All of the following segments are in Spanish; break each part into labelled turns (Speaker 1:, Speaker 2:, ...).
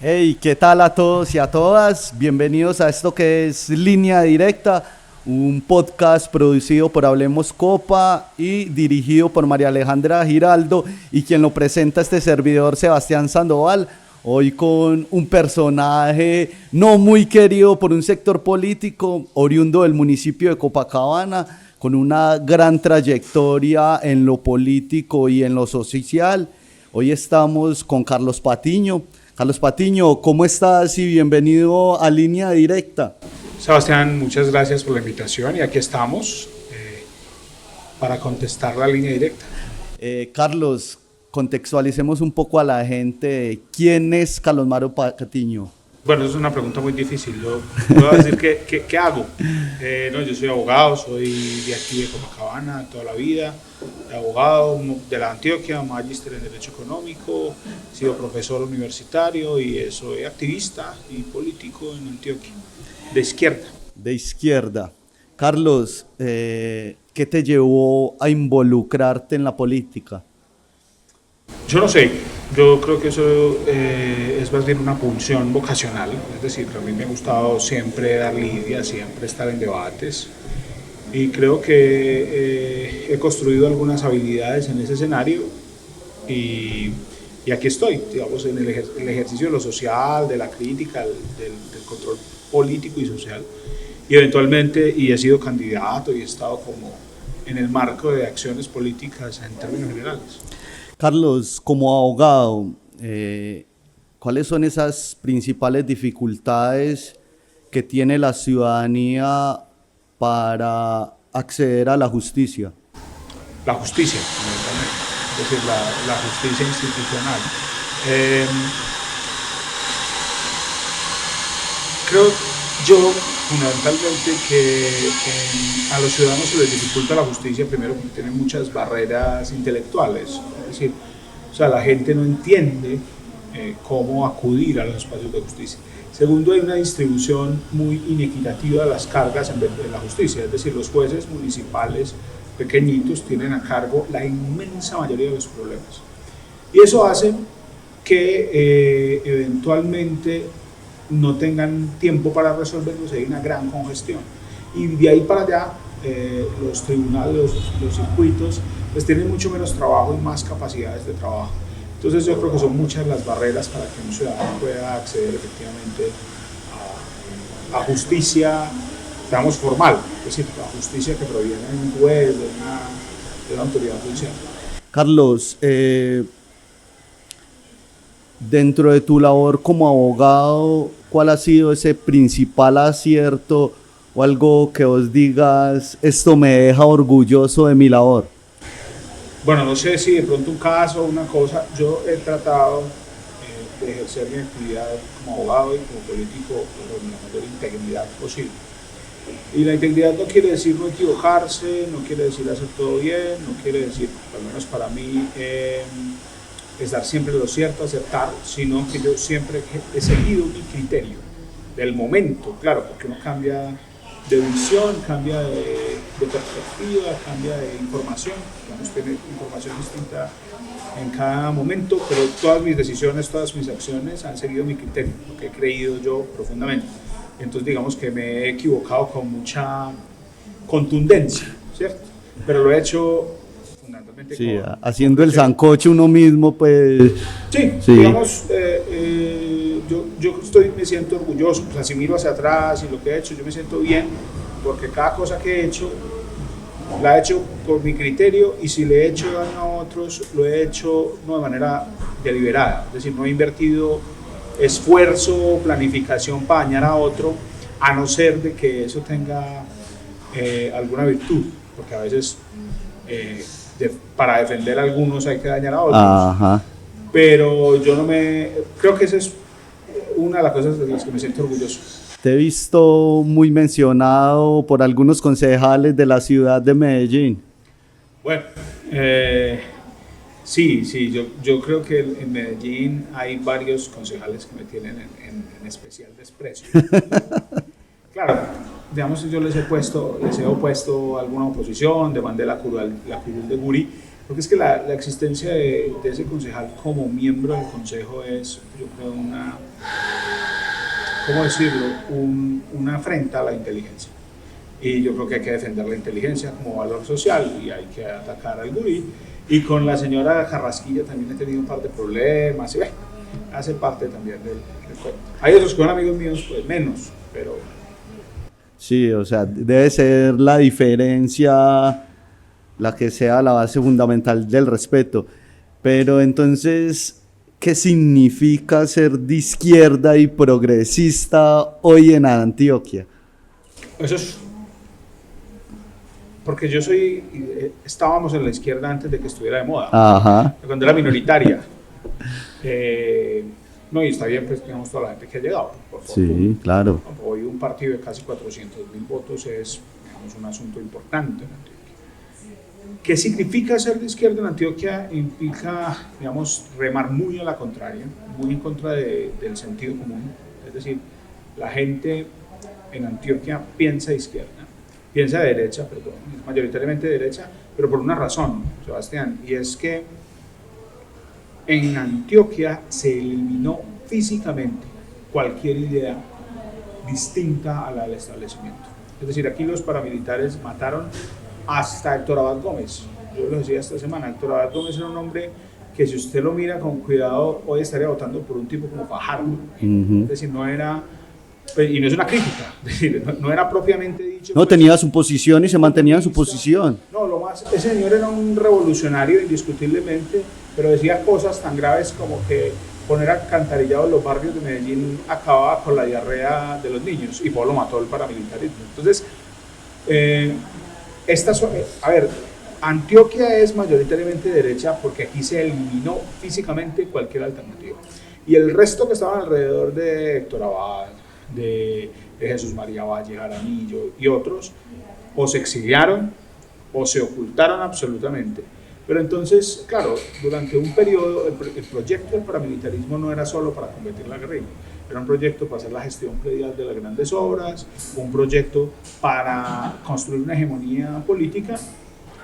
Speaker 1: Hey, ¿qué tal a todos y a todas? Bienvenidos a esto que es Línea Directa, un podcast producido por Hablemos Copa y dirigido por María Alejandra Giraldo y quien lo presenta este servidor Sebastián Sandoval. Hoy con un personaje no muy querido por un sector político, oriundo del municipio de Copacabana, con una gran trayectoria en lo político y en lo social. Hoy estamos con Carlos Patiño. Carlos Patiño, ¿cómo estás y bienvenido a Línea Directa?
Speaker 2: Sebastián, muchas gracias por la invitación y aquí estamos para contestar la línea directa.
Speaker 1: Carlos, contextualicemos un poco a la gente. ¿Quién es Carlos Mario Patiño?
Speaker 2: Bueno, es una pregunta muy difícil. Yo voy a decir qué hago. No, yo soy abogado, soy de aquí de Copacabana toda la vida, abogado de la Antioquia, magíster en Derecho Económico, he sido profesor universitario y soy activista y político en Antioquia, de izquierda.
Speaker 1: De izquierda. Carlos, ¿qué te llevó a involucrarte en la política?
Speaker 2: Yo no sé, yo creo que eso es más bien una pulsión vocacional, es decir, a mí me ha gustado siempre dar lidia, siempre estar en debates y creo que he construido algunas habilidades en ese escenario y, y aquí estoy, digamos, en el ejercicio de lo social, de la crítica, del control político y social y eventualmente y he sido candidato y he estado como en el marco de acciones políticas en términos generales.
Speaker 1: Carlos, como abogado, ¿cuáles son esas principales dificultades que tiene la ciudadanía para acceder a la justicia?
Speaker 2: La justicia, es decir, la justicia institucional. Eh, Creo yo fundamentalmente que a los ciudadanos se les dificulta la justicia primero porque tienen muchas barreras intelectuales, es decir, o sea, la gente no entiende cómo acudir a los espacios de justicia. Segundo, hay una distribución muy inequitativa de las cargas en la justicia, es decir, los jueces municipales pequeñitos tienen a cargo la inmensa mayoría de los problemas. Y eso hace que eventualmente no tengan tiempo para resolverlos, hay una gran congestión. Y de ahí para allá, los tribunales, los circuitos, pues tienen mucho menos trabajo y más capacidades de trabajo. Entonces yo creo que son muchas las barreras para que un ciudadano pueda acceder efectivamente a justicia, digamos, formal, es decir, la justicia que proviene de un juez, de una autoridad judicial.
Speaker 1: Carlos, dentro de tu labor como abogado, ¿cuál ha sido ese principal acierto o algo que vos digas, esto me deja orgulloso de mi labor?
Speaker 2: Bueno, no sé si de pronto un caso o una cosa, yo he tratado de ejercer mi actividad como abogado y como político con la mayor integridad posible. Y la integridad no quiere decir no equivocarse, no quiere decir hacer todo bien, no quiere decir, al menos para mí, estar siempre en lo cierto, acertar, sino que yo siempre he seguido mi criterio del momento, claro, porque uno cambia de visión, cambia de perspectiva, cambia de información, vamos a tener información distinta en cada momento, pero todas mis decisiones, todas mis acciones han seguido mi criterio, lo que he creído yo profundamente. Entonces digamos que me he equivocado con mucha contundencia, ¿cierto? Pero lo he hecho fundamentalmente
Speaker 1: Sí,
Speaker 2: con
Speaker 1: haciendo el
Speaker 2: criterio.
Speaker 1: sancocho uno mismo, pues
Speaker 2: Sí,
Speaker 1: sí.
Speaker 2: digamos, yo me siento orgulloso, o sea, si miro hacia atrás y lo que he hecho, yo me siento bien, porque cada cosa que he hecho, la he hecho por mi criterio y si le he hecho daño a otros, lo he hecho no de manera deliberada, es decir, no he invertido esfuerzo, planificación para dañar a otro, a no ser de que eso tenga alguna virtud, porque a veces para defender a algunos hay que dañar a otros.
Speaker 1: Ajá.
Speaker 2: Pero yo no me... Creo que esa es una de las cosas de las que me siento orgulloso.
Speaker 1: Te he visto muy mencionado por algunos concejales de la ciudad de Medellín.
Speaker 2: Bueno, sí, yo creo que en Medellín hay varios concejales que me tienen en especial desprecio. Claro, digamos, yo les he opuesto alguna oposición, demandé la curul de Guri, Porque es que la existencia de ese concejal como miembro del consejo es, yo creo, ¿cómo decirlo? Una afrenta a la inteligencia. Y yo creo que hay que defender la inteligencia como valor social y hay que atacar al gurí. Y con la señora Carrasquilla también he tenido un par de problemas y hace parte también del cuento. Hay otros que son amigos míos, pues menos, pero...
Speaker 1: Sí, o sea, debe ser la diferencia la que sea la base fundamental del respeto. Pero entonces, ¿qué significa ser de izquierda y progresista hoy en Antioquia?
Speaker 2: Eso es... Porque estábamos en la izquierda antes de que estuviera de moda,
Speaker 1: Ajá.
Speaker 2: cuando era minoritaria. No, y está bien, pues tenemos toda la gente que ha llegado, por fortuna.
Speaker 1: Sí, claro.
Speaker 2: Hoy un partido de casi 400.000 votos es, digamos, un asunto importante en Antioquia. ¿Qué significa ser de izquierda en Antioquia? Implica, digamos, remar muy a la contraria, muy en contra del sentido común. Es decir, la gente en Antioquia piensa de izquierda, piensa de derecha, perdón, mayoritariamente de derecha, pero por una razón, Sebastián, y es que en Antioquia se eliminó físicamente cualquier idea distinta a la del establecimiento. Es decir, aquí los paramilitares mataron hasta Héctor Abad Gómez. Yo lo decía esta semana, Héctor Abad Gómez era un hombre que si usted lo mira con cuidado, hoy estaría votando por un tipo como Fajardo. Es decir, no era, y no es una crítica, es decir, no era propiamente dicho.
Speaker 1: No, tenía su posición y se mantenía en su posición.
Speaker 2: No, ese señor era un revolucionario indiscutiblemente, pero decía cosas tan graves como que poner alcantarillados los barrios de Medellín acababa con la diarrea de los niños, y Pablo mató el paramilitarismo. Entonces, Antioquia es mayoritariamente derecha porque aquí se eliminó físicamente cualquier alternativa. Y el resto que estaban alrededor de Héctor Abad, de Jesús María Valle, Jaramillo y otros, o se exiliaron o se ocultaron absolutamente. Pero entonces, claro, durante un periodo el proyecto del paramilitarismo no era solo para combatir la guerrilla, era un proyecto para hacer la gestión predial de las grandes obras, un proyecto para construir una hegemonía política,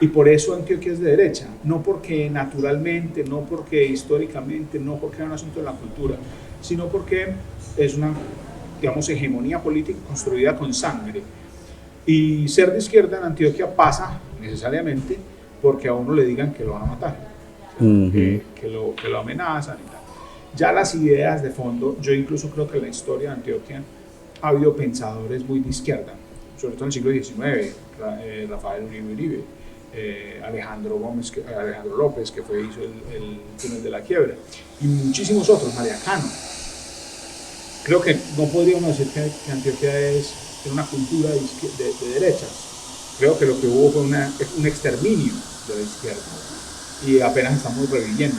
Speaker 2: y por eso Antioquia es de derecha, no porque naturalmente, no porque históricamente, no porque era un asunto de la cultura, sino porque es una, digamos, hegemonía política construida con sangre. Y ser de izquierda en Antioquia pasa necesariamente porque a uno le digan que lo van a matar, que lo amenazan y tal. Ya las ideas de fondo, yo incluso creo que en la historia de Antioquia ha habido pensadores muy de izquierda, sobre todo en el siglo XIX, Rafael Uribe, Alejandro López, que hizo el túnel de la quiebra, y muchísimos otros, María Cano. Creo que no podríamos decir que Antioquia es una cultura de derechas. Creo que lo que hubo fue un exterminio de la izquierda y apenas estamos reviviendo.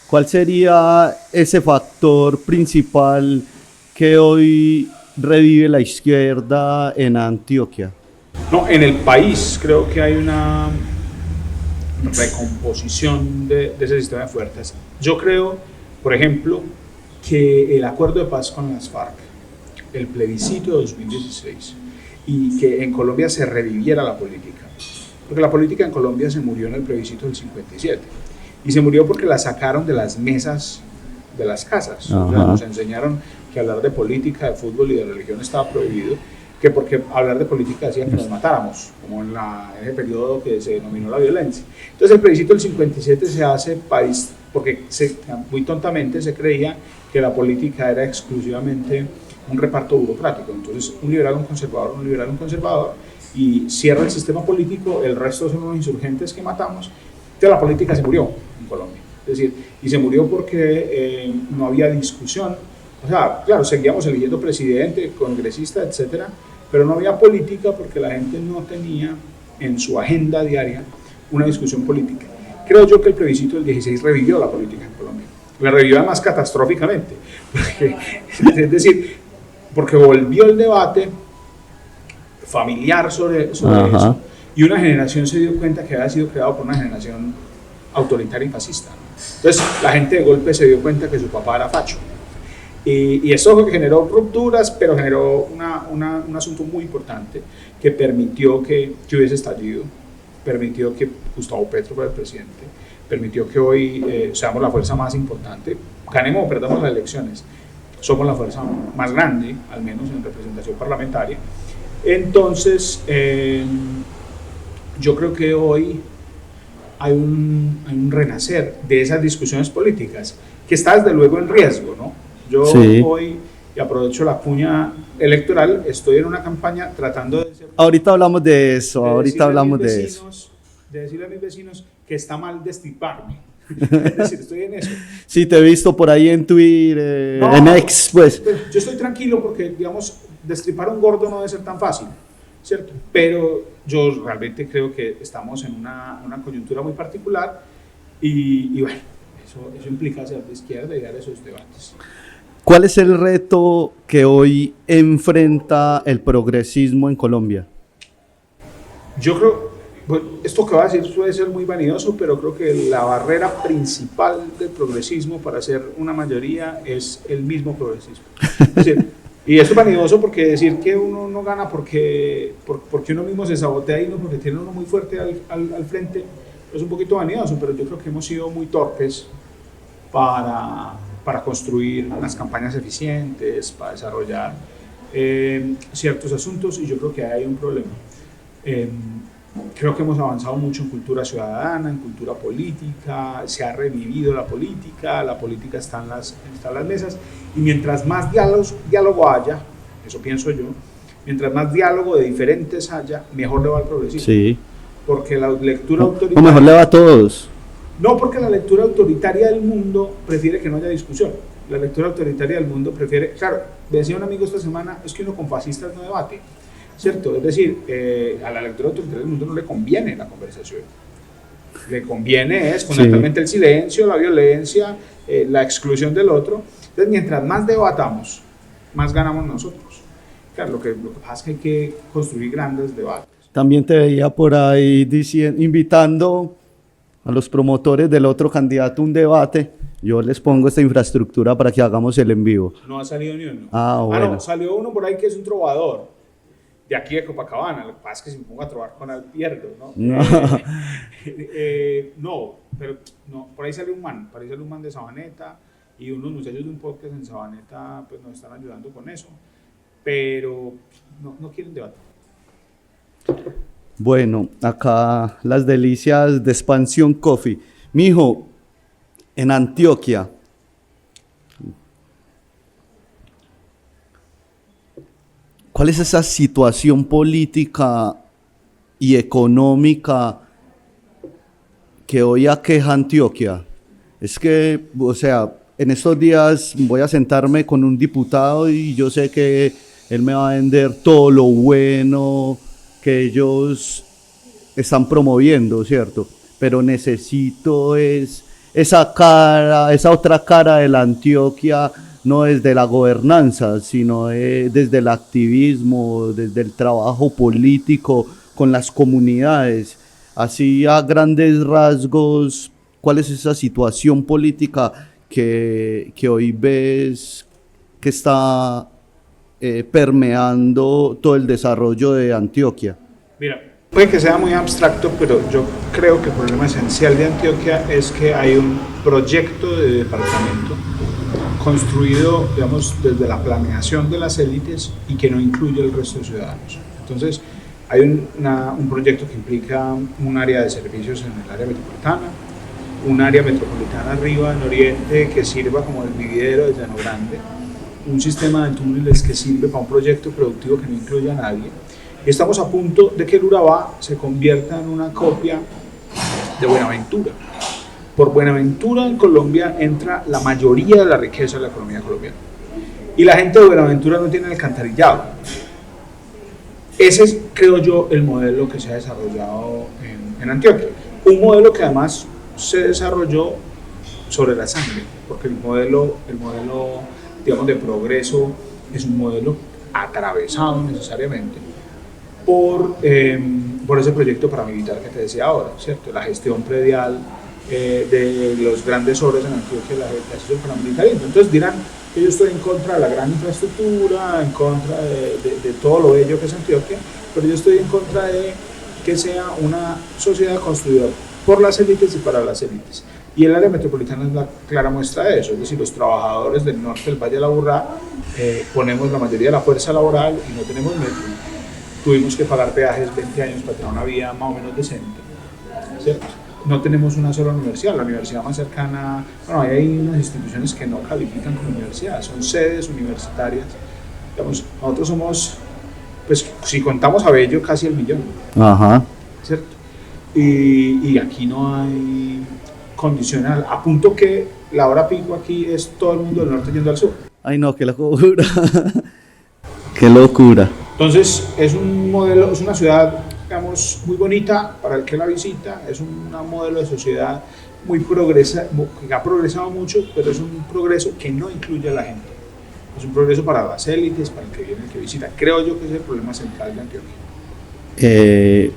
Speaker 1: ¿Cuál sería ese factor principal que hoy revive la izquierda en Antioquia?
Speaker 2: No, en el país creo que hay una recomposición de ese sistema de fuerzas. Yo creo, por ejemplo, que el acuerdo de paz con las FARC, el plebiscito de 2016, y que en Colombia se reviviera la política, porque la política en Colombia se murió en el plebiscito del 57, y se murió porque la sacaron de las mesas de las casas. O sea, nos enseñaron que hablar de política, de fútbol y de religión estaba prohibido, que porque hablar de política decía que nos matáramos, como en ese periodo que se denominó la violencia. Entonces el plebiscito del 57 se hace país porque muy tontamente se creía que la política era exclusivamente un reparto burocrático. Entonces un liberal, un conservador, y cierra el sistema político, el resto son unos insurgentes que matamos. Entonces la política se murió en Colombia. Es decir, y se murió porque no había discusión. O sea, claro, seguíamos eligiendo presidente, congresista, etcétera, pero no había política porque la gente no tenía en su agenda diaria una discusión política. Creo yo que el plebiscito del 16 revivió la política en Colombia. La revivió además catastróficamente. Es decir, porque volvió el debate familiar sobre eso, y una generación se dio cuenta que había sido creado por una generación autoritaria y fascista. Entonces la gente de golpe se dio cuenta que su papá era facho. Y eso generó rupturas, pero generó un asunto muy importante que permitió que hubiese estallido, permitió que Gustavo Petro fuera el presidente, permitió que hoy seamos la fuerza más importante, ganemos o perdamos las elecciones, somos la fuerza más grande, al menos en representación parlamentaria. Entonces, yo creo que hoy hay un renacer de esas discusiones políticas, que está desde luego en riesgo, ¿no? Yo hoy, y aprovecho la cuña electoral, estoy en una campaña tratando de...
Speaker 1: Ahorita hablamos de eso, ahorita hablamos de eso.
Speaker 2: De decirle a mis vecinos que está mal destriparme. Es decir, estoy en eso.
Speaker 1: Sí, te he visto por ahí en Twitter, en X, pues.
Speaker 2: Yo estoy tranquilo porque, digamos, destripar un gordo no debe ser tan fácil, ¿cierto? Pero yo realmente creo que estamos en una coyuntura muy particular y bueno, eso implica ser de izquierda y dar esos debates.
Speaker 1: ¿Cuál es el reto que hoy enfrenta el progresismo en Colombia?
Speaker 2: Yo creo, bueno, esto que voy a decir puede ser muy vanidoso, pero creo que la barrera principal del progresismo para ser una mayoría es el mismo progresismo. Es decir, y eso es vanidoso porque decir que uno no gana porque uno mismo se sabotea y no porque tiene uno muy fuerte al frente es un poquito vanidoso, pero yo creo que hemos sido muy torpes para construir unas campañas eficientes, para desarrollar ciertos asuntos, y yo creo que hay un problema. Creo que hemos avanzado mucho en cultura ciudadana, en cultura política, se ha revivido la política está en las mesas, y mientras más diálogo haya, eso pienso yo, mientras más diálogo de diferentes haya, mejor le va al progresismo.
Speaker 1: Sí.
Speaker 2: Porque la lectura autoritaria...
Speaker 1: O mejor le va a todos.
Speaker 2: No, porque la lectura autoritaria del mundo prefiere que no haya discusión. La lectura autoritaria del mundo prefiere... Claro, decía un amigo esta semana, es que uno con fascistas no debate, ¿cierto? Es decir, a la lectura autoritaria del mundo no le conviene la conversación. Le conviene es fundamentalmente el silencio, la violencia, la exclusión del otro. Entonces, mientras más debatamos, más ganamos nosotros. Claro, lo que pasa es que hay que construir grandes debates.
Speaker 1: También te veía por ahí invitando a los promotores del otro candidato a un debate. Yo les pongo esta infraestructura para que hagamos el en vivo.
Speaker 2: No ha salido ni uno.
Speaker 1: Bueno.
Speaker 2: No, salió uno por ahí que es un trovador de aquí de Copacabana. Lo que pasa es que si me pongo a trobar con él pierdo, ¿no? No, pero no, por ahí salió un man de Sabaneta, y unos muchachos de un podcast en Sabaneta pues nos están ayudando con eso, pero no quieren debate.
Speaker 1: Bueno, acá las delicias de Expansión Coffee. Mijo, en Antioquia, ¿cuál es esa situación política y económica que hoy aqueja Antioquia? Es que, o sea, en estos días voy a sentarme con un diputado y yo sé que él me va a vender todo lo bueno que ellos están promoviendo, ¿cierto? Pero necesito esa otra cara de la Antioquia, no desde la gobernanza, sino desde el activismo, desde el trabajo político con las comunidades. Así a grandes rasgos, ¿cuál es esa situación política que hoy ves que está permeando todo el desarrollo de Antioquia?
Speaker 2: Mira, puede que sea muy abstracto, pero yo creo que el problema esencial de Antioquia es que hay un proyecto de departamento construido, digamos, desde la planeación de las élites y que no incluye el resto de ciudadanos. Entonces, hay un proyecto que implica un área de servicios en el área metropolitana, un área metropolitana arriba en Oriente que sirva como el vividero de Llano Grande, un sistema de túneles que sirve para un proyecto productivo que no incluye a nadie. Y estamos a punto de que el Urabá se convierta en una copia de Buenaventura. Por Buenaventura en Colombia entra la mayoría de la riqueza de la economía colombiana. Y la gente de Buenaventura no tiene alcantarillado. Ese es, creo yo, el modelo que se ha desarrollado en Antioquia. Un modelo que además se desarrolló sobre la sangre, porque el modelo digamos, de progreso es un modelo atravesado necesariamente por ese proyecto paramilitar que te decía ahora, ¿cierto? La gestión predial de los grandes obras en Antioquia, la gestión paramilitar. Entonces dirán que yo estoy en contra de la gran infraestructura, en contra de todo lo bello que es Antioquia, pero yo estoy en contra de que sea una sociedad construida por las élites y para las élites. Y el área metropolitana es la clara muestra de eso, es decir, los trabajadores del norte del Valle de la Aburrá ponemos la mayoría de la fuerza laboral y no tenemos metro. Tuvimos que pagar peajes 20 años para tener una vida más o menos decente, ¿cierto? No tenemos una sola universidad, la universidad más cercana, bueno, hay unas instituciones que no califican como universidad, son sedes universitarias. Digamos, nosotros somos, pues si contamos a Bello, casi el millón,
Speaker 1: Ajá.
Speaker 2: ¿cierto? Y aquí no hay condicional, a punto que la hora pico aquí es todo el mundo del norte yendo al sur.
Speaker 1: Ay, no, qué locura. Qué locura.
Speaker 2: Entonces es un modelo, es una ciudad, digamos, muy bonita para el que la visita, es un modelo de sociedad muy que ha progresado mucho, pero es un progreso que no incluye a la gente. Es un progreso para las élites, para el que viene, el que visita. Creo yo que es el problema central de Antioquia.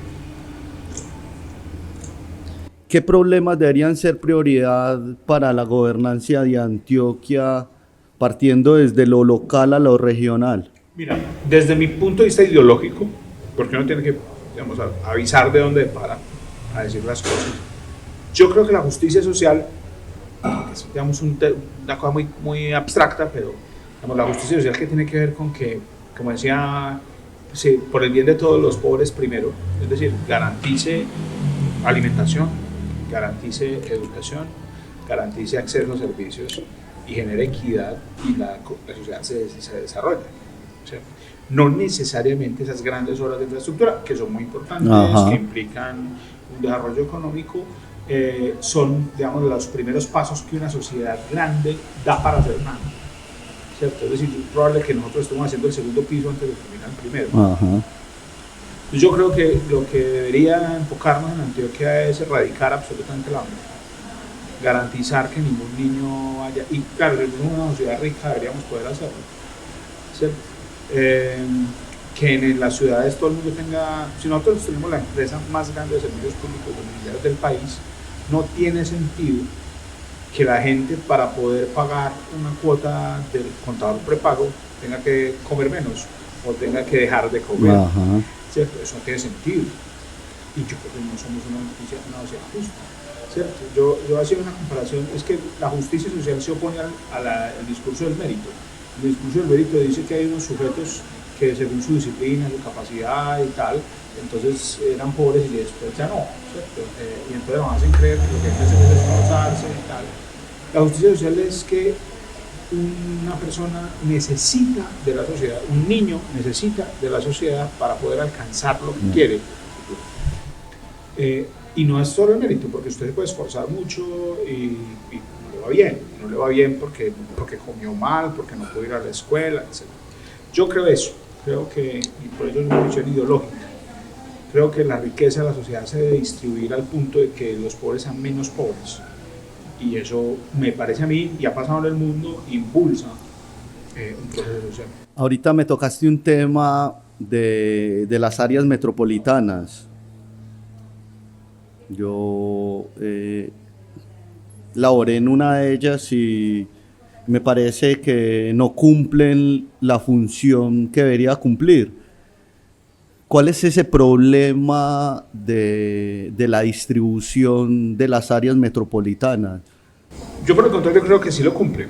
Speaker 1: ¿Qué problemas deberían ser prioridad para la gobernancia de Antioquia, partiendo desde lo local a lo regional?
Speaker 2: Mira, desde mi punto de vista ideológico, porque uno tiene que, digamos, avisar de dónde para, a decir las cosas, yo creo que la justicia social, es, digamos, una cosa muy, muy abstracta, pero digamos, la justicia social que tiene que ver con que, como decía, sí, por el bien de todos los pobres primero, es decir, garantice alimentación, garantice educación, garantice acceso a servicios y genere equidad y la sociedad se desarrolla. ¿Cierto? No necesariamente esas grandes obras de infraestructura, que son muy importantes,
Speaker 1: Ajá.
Speaker 2: que implican un desarrollo económico, son, digamos, los primeros pasos que una sociedad grande da para hacer nada. ¿Cierto? Es decir, es probable que nosotros estemos haciendo el segundo piso antes de terminar el primero.
Speaker 1: Ajá.
Speaker 2: Yo creo que lo que debería enfocarnos en Antioquia es erradicar absolutamente la hambre, garantizar que ningún niño vaya, y claro, en una sociedad rica deberíamos poder hacerlo, ¿cierto? Que en las ciudades todo el mundo tenga, si nosotros tenemos la empresa más grande de servicios públicos domiciliarios del país, no tiene sentido que la gente para poder pagar una cuota del contador prepago tenga que comer menos o tenga que dejar de comer.
Speaker 1: Ajá.
Speaker 2: ¿Cierto? Eso no tiene sentido. Y yo creo que no somos una sociedad justa. ¿Cierto? Yo hacía una comparación, es que la justicia social se opone al discurso del mérito. El discurso del mérito dice que hay unos sujetos que según su disciplina, su capacidad y tal, entonces eran pobres y después ya no, ¿cierto? Y entonces nos hacen creer que lo que hay que hacer es esforzarse y tal. La justicia social es que una persona necesita de la sociedad, un niño necesita de la sociedad para poder alcanzar lo que quiere. Y no es solo el mérito, porque usted se puede esforzar mucho y no le va bien. No le va bien porque comió mal, porque no pudo ir a la escuela, etc. Yo creo eso, creo que, y por ello es una visión ideológica, creo que la riqueza de la sociedad se debe distribuir al punto de que los pobres sean menos pobres. Y eso me parece a mí, y ha pasado en el mundo, impulsa un proceso social.
Speaker 1: Ahorita me tocaste un tema de las áreas metropolitanas. Yo laboré en una de ellas y me parece que no cumplen la función que debería cumplir. ¿Cuál es ese problema de la distribución de las áreas metropolitanas?
Speaker 2: Yo por el contrario creo que sí lo cumplen.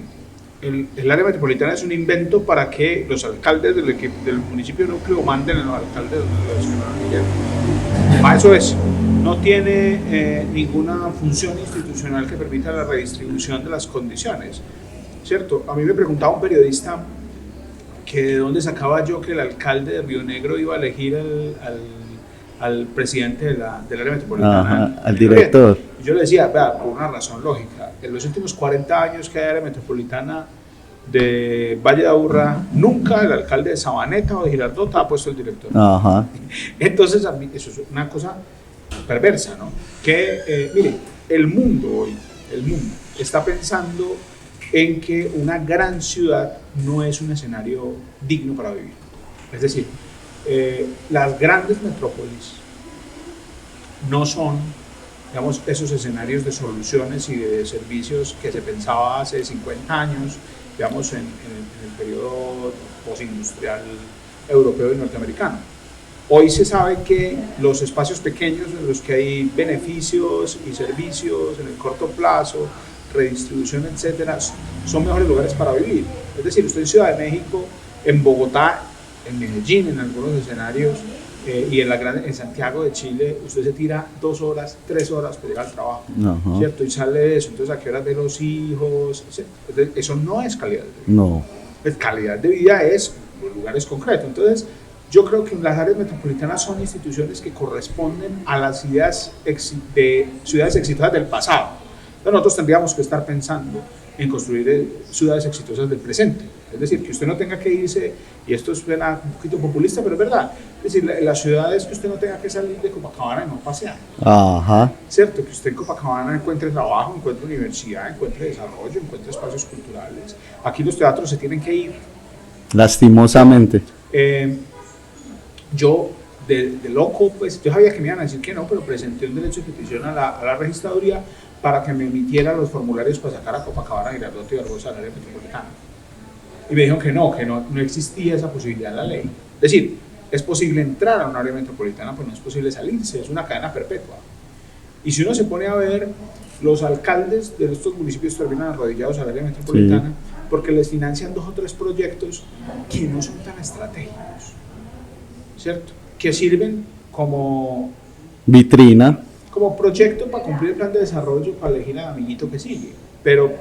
Speaker 2: El área metropolitana es un invento para que los alcaldes del municipio núcleo manden a los alcaldes de los ciudadanos. Para eso es. No tiene ninguna función institucional que permita la redistribución de las condiciones. ¿Cierto? A mí me preguntaba un periodista que de dónde sacaba yo que el alcalde de Río Negro iba a elegir al presidente del área metropolitana.
Speaker 1: Ajá, al director.
Speaker 2: Y yo le decía, vea, por una razón lógica, en los últimos 40 años que hay área metropolitana de Valle de Aburrá, nunca el alcalde de Sabaneta o de Girardota ha puesto el director.
Speaker 1: Ajá.
Speaker 2: Entonces, a mí eso es una cosa perversa, ¿no? Que, mire, el mundo está pensando en que una gran ciudad no es un escenario digno para vivir. Es decir, las grandes metrópolis no son, digamos, esos escenarios de soluciones y de servicios que se pensaba hace 50 años, digamos, en el periodo postindustrial europeo y norteamericano. Hoy se sabe que los espacios pequeños en los que hay beneficios y servicios en el corto plazo, redistribución, etcétera, son mejores lugares para vivir. Es decir, usted en Ciudad de México, en Bogotá, en Medellín, en algunos escenarios, y en Santiago de Chile, usted se tira 2 horas, 3 horas para llegar al trabajo, ¿cierto? Y sale de eso, entonces a qué horas ve los hijos, eso no es calidad de vida.
Speaker 1: No.
Speaker 2: Calidad de vida es en lugares concretos. Entonces, yo creo que las áreas metropolitanas son instituciones que corresponden a las ideas de ciudades exitosas del pasado. Entonces, nosotros tendríamos que estar pensando en construir ciudades exitosas del presente. Es decir, que usted no tenga que irse, y esto suena un poquito populista, pero es verdad. Es decir, las ciudades que usted no tenga que salir de Copacabana y no pasear.
Speaker 1: Ajá.
Speaker 2: ¿Cierto? Que usted en Copacabana encuentre trabajo, encuentre universidad, encuentre desarrollo, encuentre espacios culturales. Aquí los teatros se tienen que ir.
Speaker 1: Lastimosamente.
Speaker 2: Yo, de loco, pues yo sabía que me iban a decir que no, pero presenté un derecho de petición a la registraduría para que me emitiera los formularios para sacar a Copacabana, Girardot y Barbosa al área metropolitana. Y me dijeron que no existía esa posibilidad en la ley. Es decir, es posible entrar a un área metropolitana, pero no es posible salirse, es una cadena perpetua. Y si uno se pone a ver, los alcaldes de estos municipios terminan arrodillados al área metropolitana, sí, porque les financian 2 o 3 proyectos que no son tan estratégicos, ¿cierto? Que sirven como
Speaker 1: vitrina,
Speaker 2: como proyecto para cumplir el plan de desarrollo, para elegir al amiguito que sigue. Pero,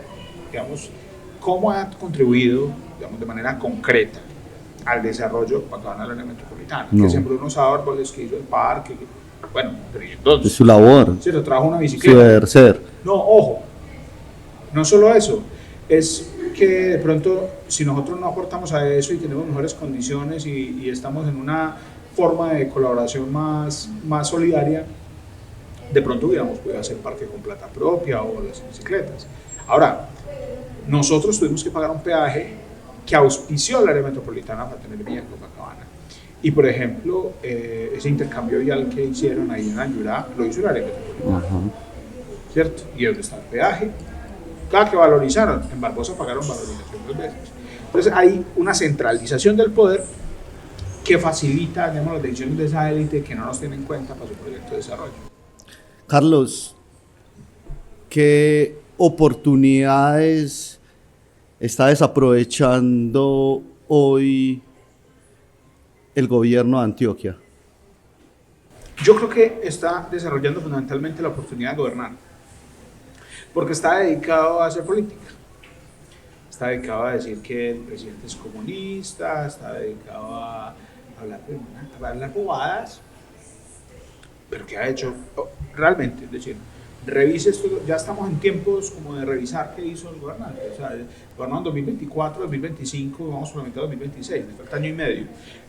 Speaker 2: digamos, ¿cómo ha contribuido, digamos, de manera concreta al desarrollo cuando van a la área metropolitana? No. Que sembró unos árboles, que hizo el parque, bueno, pero entonces,
Speaker 1: es su labor,
Speaker 2: se lo trajo una bicicleta.
Speaker 1: Su deber ser.
Speaker 2: No, ojo, no solo eso, es que de pronto, si nosotros no aportamos a eso y tenemos mejores condiciones y estamos en una forma de colaboración más solidaria, de pronto hubiéramos podido hacer parque con plata propia o las bicicletas. Ahora, nosotros tuvimos que pagar un peaje que auspició el área metropolitana para tener vía en Copacabana. Y por ejemplo, ese intercambio vial que hicieron ahí en Ayurá, lo hizo el área metropolitana. ¿Cierto? ¿Y dónde está el peaje? Claro que valorizaron, en Barbosa pagaron valorización 2 veces. Entonces hay una centralización del poder que facilita, digamos, las decisiones de esa élite que no nos tiene en cuenta para su proyecto de desarrollo.
Speaker 1: Carlos, ¿qué oportunidades está desaprovechando hoy el gobierno de Antioquia?
Speaker 2: Yo creo que está desarrollando fundamentalmente la oportunidad de gobernar, porque está dedicado a hacer política. Está dedicado a decir que el presidente es comunista, está dedicado a hablar bobadas, pero ¿qué ha hecho realmente? Es decir, revise esto, ya estamos en tiempos como de revisar qué hizo el gobernante. O sea, gobernó en 2024, 2025, vamos por la mitad de 2026, me falta año y medio.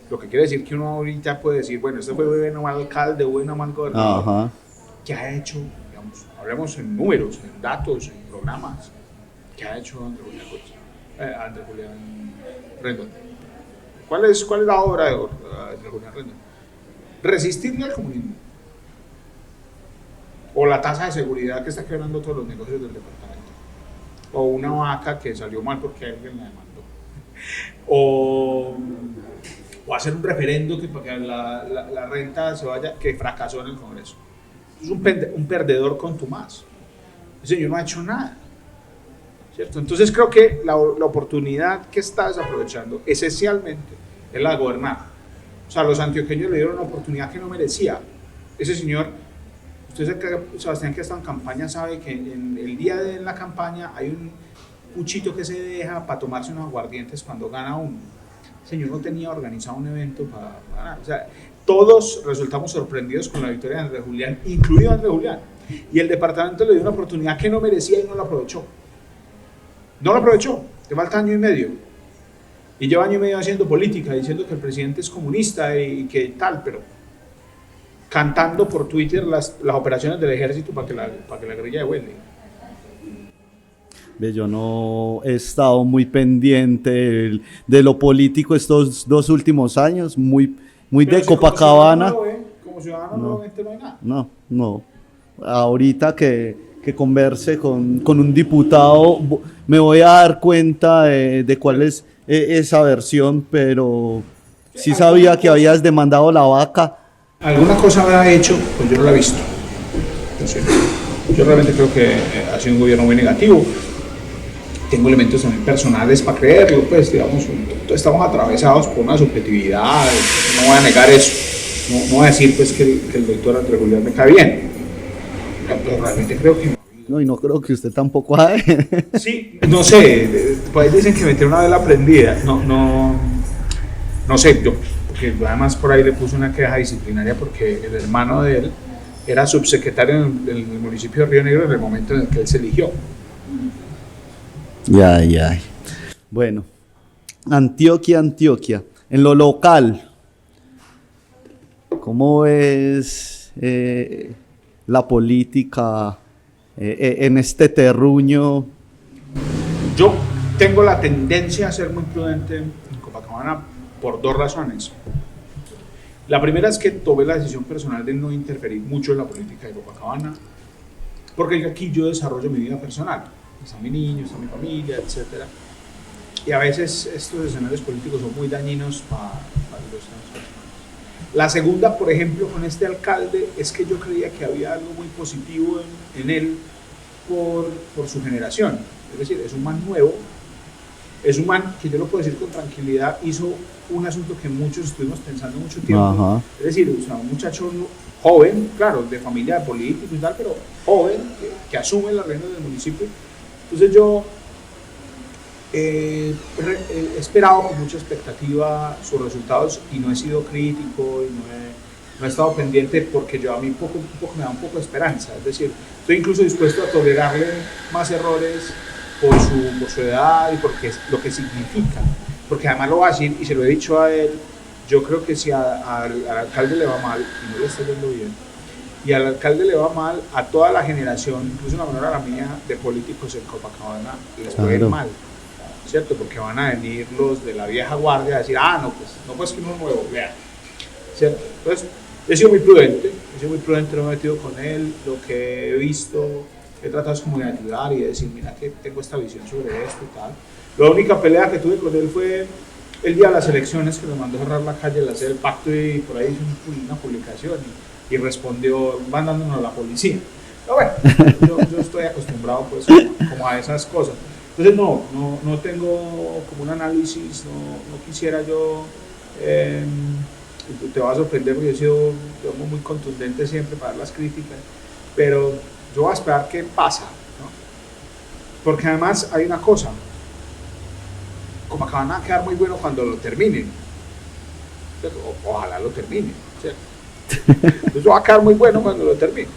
Speaker 2: Lo que quiere decir que uno ahorita puede decir, bueno, este fue buen mal alcalde, buen mal gobernador.
Speaker 1: Ajá.
Speaker 2: ¿Qué ha hecho? Digamos, hablemos en números, en datos, en programas. ¿Qué ha hecho Andrés Julián Rendón? ¿Cuál es la obra de Andrés Julián Rendón? Resistirle al comunismo. O la tasa de seguridad que está quebrando todos los negocios del departamento. O una vaca que salió mal porque alguien la demandó. O hacer un referendo que para que la renta se vaya, que fracasó en el Congreso. Es un perdedor contumaz. El señor no ha hecho nada, ¿cierto? Entonces creo que la oportunidad que está desaprovechando esencialmente es la de gobernar. O sea, los antioqueños le dieron una oportunidad que no merecía. Ese señor, usted, Sebastián, que ha estado en campaña, sabe que en el día de la campaña hay un cuchito que se deja para tomarse unos aguardientes cuando gana uno. El señor no tenía organizado un evento para ganar. O sea, todos resultamos sorprendidos con la victoria de Andrés Julián, incluido Andrés Julián. Y el departamento le dio una oportunidad que no merecía y no la aprovechó. No la aprovechó, le falta año y medio. Y lleva año y medio haciendo política, diciendo que el presidente es comunista y que tal, pero cantando por Twitter las operaciones del ejército para que la guerrilla devuelve.
Speaker 1: Yo no he estado muy pendiente de lo político estos 2 últimos años, muy de
Speaker 2: si
Speaker 1: Copacabana.
Speaker 2: Como ciudadano no hay nada.
Speaker 1: No. Ahorita que converse con un diputado me voy a dar cuenta de cuál es esa versión, pero Sí sabía que habías demandado la vaca.
Speaker 2: Alguna cosa habrá hecho, pues yo no la he visto. Entonces, yo realmente creo que ha sido un gobierno muy negativo. Tengo elementos también personales para creerlo, pues digamos, estamos atravesados por una subjetividad, no voy a negar eso, no voy a decir pues que el doctor Andrés Julián me cae bien, pero realmente creo que...
Speaker 1: No, y no creo que usted tampoco sabe.
Speaker 2: Sí, no sé, pues dicen que me tiene una vela prendida, no sé, yo, porque además por ahí le puse una queja disciplinaria porque el hermano de él era subsecretario en el municipio de Río Negro en el momento en el que él se eligió.
Speaker 1: Ya. Bueno, Antioquia. En lo local, ¿cómo ves la política en este terruño?
Speaker 2: Yo tengo la tendencia a ser muy prudente en Copacabana por dos razones. La primera es que tomé la decisión personal de no interferir mucho en la política de Copacabana, porque aquí yo desarrollo mi vida personal. Está mi niño, está mi familia, etc. Y a veces estos escenarios políticos son muy dañinos para los temas personales. La segunda, por ejemplo, con este alcalde, es que yo creía que había algo muy positivo en él por su generación. Es decir, es un man nuevo, es un man que yo lo puedo decir con tranquilidad, hizo un asunto que muchos estuvimos pensando mucho tiempo.
Speaker 1: Ajá.
Speaker 2: Es decir, o sea, un muchacho joven, claro, de familia de político y tal, pero joven, que asume las riendas del municipio. Entonces yo he esperado con mucha expectativa sus resultados y no he sido crítico y no he estado pendiente porque yo a mí un poco me da un poco de esperanza. Es decir, estoy incluso dispuesto a tolerarle más errores por su edad y porque es lo que significa. Porque además lo va a decir y se lo he dicho a él, yo creo que si al alcalde le va mal y no le está yendo bien, y al alcalde le va mal, a toda la generación, incluso una menor a la mía, de políticos en Copacabana les puede ir mal, ¿cierto? Porque van a venir los de la vieja guardia a decir, no pues que uno nuevo, vea, ¿cierto? Entonces, he sido muy prudente, no me he metido con él, lo que he visto, he tratado como de ayudar y de decir, mira que tengo esta visión sobre esto y tal. La única pelea que tuve con él fue el día de las elecciones, que nos mandó cerrar la calle, al hacer el pacto y por ahí hizo una publicación y respondió mandándonos a la policía. Pero bueno, yo estoy acostumbrado pues como a esas cosas. Entonces no tengo como un análisis, no quisiera yo, te va a sorprender porque yo he sido muy contundente siempre para dar las críticas, pero yo voy a esperar qué pasa, ¿no? Porque además hay una cosa, como acaban a quedar muy bueno cuando lo terminen, ojalá lo terminen, ¿cierto? Entonces va a quedar muy bueno cuando lo termine.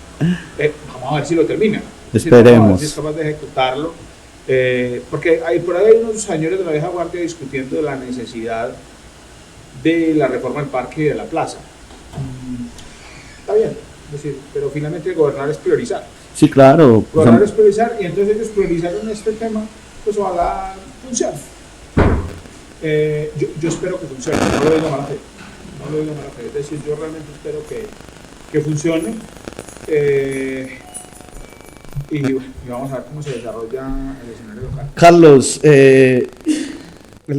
Speaker 2: Vamos a ver si lo termina.
Speaker 1: Esperemos.
Speaker 2: Vamos a ver si es capaz de ejecutarlo. Porque por ahí hay unos señores de la vieja guardia discutiendo de la necesidad de la reforma del parque y de la plaza. Está bien, es decir, pero finalmente gobernar es priorizar.
Speaker 1: Sí, claro.
Speaker 2: Gobernar es priorizar y entonces ellos priorizaron este tema, pues ojalá funcione. Yo espero que funcione, no lo digo mala fe. Es decir, yo realmente espero que funcione y vamos a ver cómo se desarrolla el escenario local.
Speaker 1: Carlos, el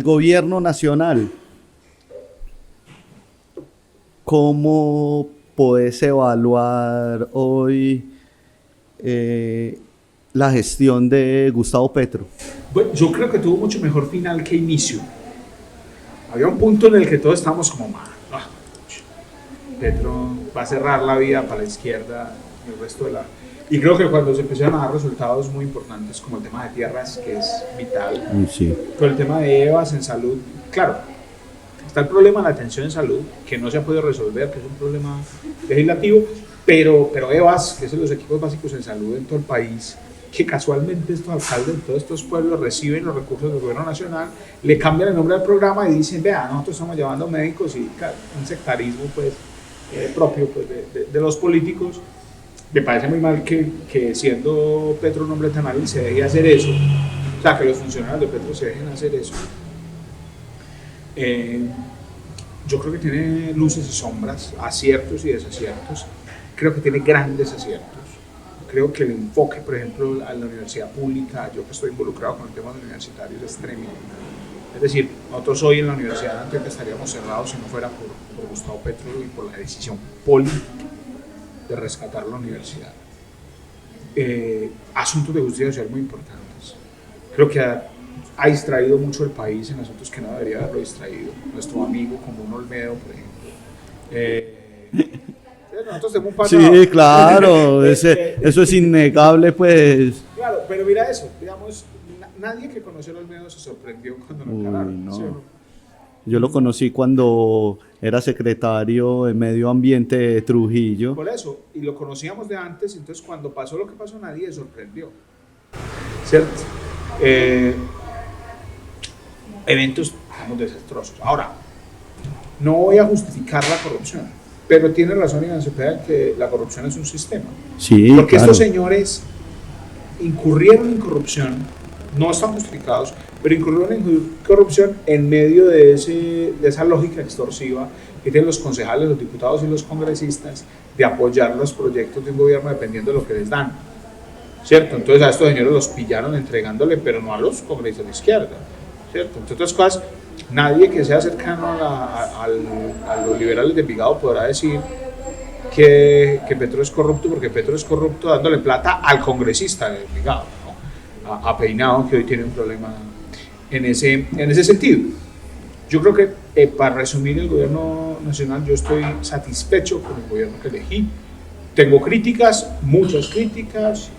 Speaker 1: gobierno nacional, ¿cómo podés evaluar hoy la gestión de Gustavo Petro?
Speaker 2: Bueno, yo creo que tuvo mucho mejor final que inicio. Había un punto en el que todos estábamos como, Petro va a cerrar la vía para la izquierda y el resto de la... Y creo que cuando se empezaron a dar resultados muy importantes, como el tema de tierras, que es vital,
Speaker 1: Sí.
Speaker 2: con el tema de EVAs en salud, claro, está el problema de la atención en salud, que no se ha podido resolver, que es un problema legislativo, pero EVAs, que son los equipos básicos en salud en todo el país, que casualmente estos alcaldes de todos estos pueblos reciben los recursos del gobierno nacional, le cambian el nombre del programa y dicen, vea, nosotros estamos llevando médicos y un sectarismo pues propio pues, de los políticos. Me parece muy mal que siendo Petro un hombre tan hábil se deje hacer eso, o sea, que los funcionarios de Petro se dejen hacer eso. Yo creo que tiene luces y sombras, aciertos y desaciertos. Creo que tiene grandes aciertos. Creo que el enfoque, por ejemplo, a la universidad pública, yo que estoy involucrado con el tema universitario, es tremendo. Es decir, nosotros hoy en la Universidad de Antioquia estaríamos cerrados si no fuera por Gustavo Petro y por la decisión política de rescatar la universidad. Asuntos de justicia social muy importantes. Creo que ha distraído mucho el país en asuntos que no debería haberlo distraído. Nuestro amigo Común Olmedo, por ejemplo. Nosotros tenemos un pasado.
Speaker 1: Sí, claro, eso es innegable, pues.
Speaker 2: Claro, pero mira eso, digamos, nadie que conoció a Olmedo se sorprendió cuando lo encararon.
Speaker 1: No.
Speaker 2: ¿Sí o no?
Speaker 1: Yo lo conocí cuando era secretario de Medio Ambiente de Trujillo.
Speaker 2: Por eso, y lo conocíamos de antes, entonces cuando pasó lo que pasó nadie se sorprendió. ¿Cierto? Eventos, digamos, desastrosos. Ahora, no voy a justificar la corrupción, pero tiene razón Iván Cepeda que la corrupción es un sistema.
Speaker 1: Sí,
Speaker 2: porque
Speaker 1: claro.
Speaker 2: estos señores incurrieron en corrupción, no están justificados, pero incurrieron en corrupción en medio de esa lógica extorsiva que tienen los concejales, los diputados y los congresistas de apoyar los proyectos de un gobierno dependiendo de lo que les dan, ¿cierto? Entonces a estos señores los pillaron entregándole, pero no a los congresistas de izquierda, ¿cierto? Entre otras cosas, nadie que sea cercano a los liberales de Envigado podrá decir que Petro es corrupto, porque Petro es corrupto dándole plata al congresista de Envigado, ¿no? a Peinado, que hoy tiene un problema en ese sentido. Yo creo que para resumir el gobierno nacional, yo estoy satisfecho con el gobierno que elegí. Tengo críticas, muchas críticas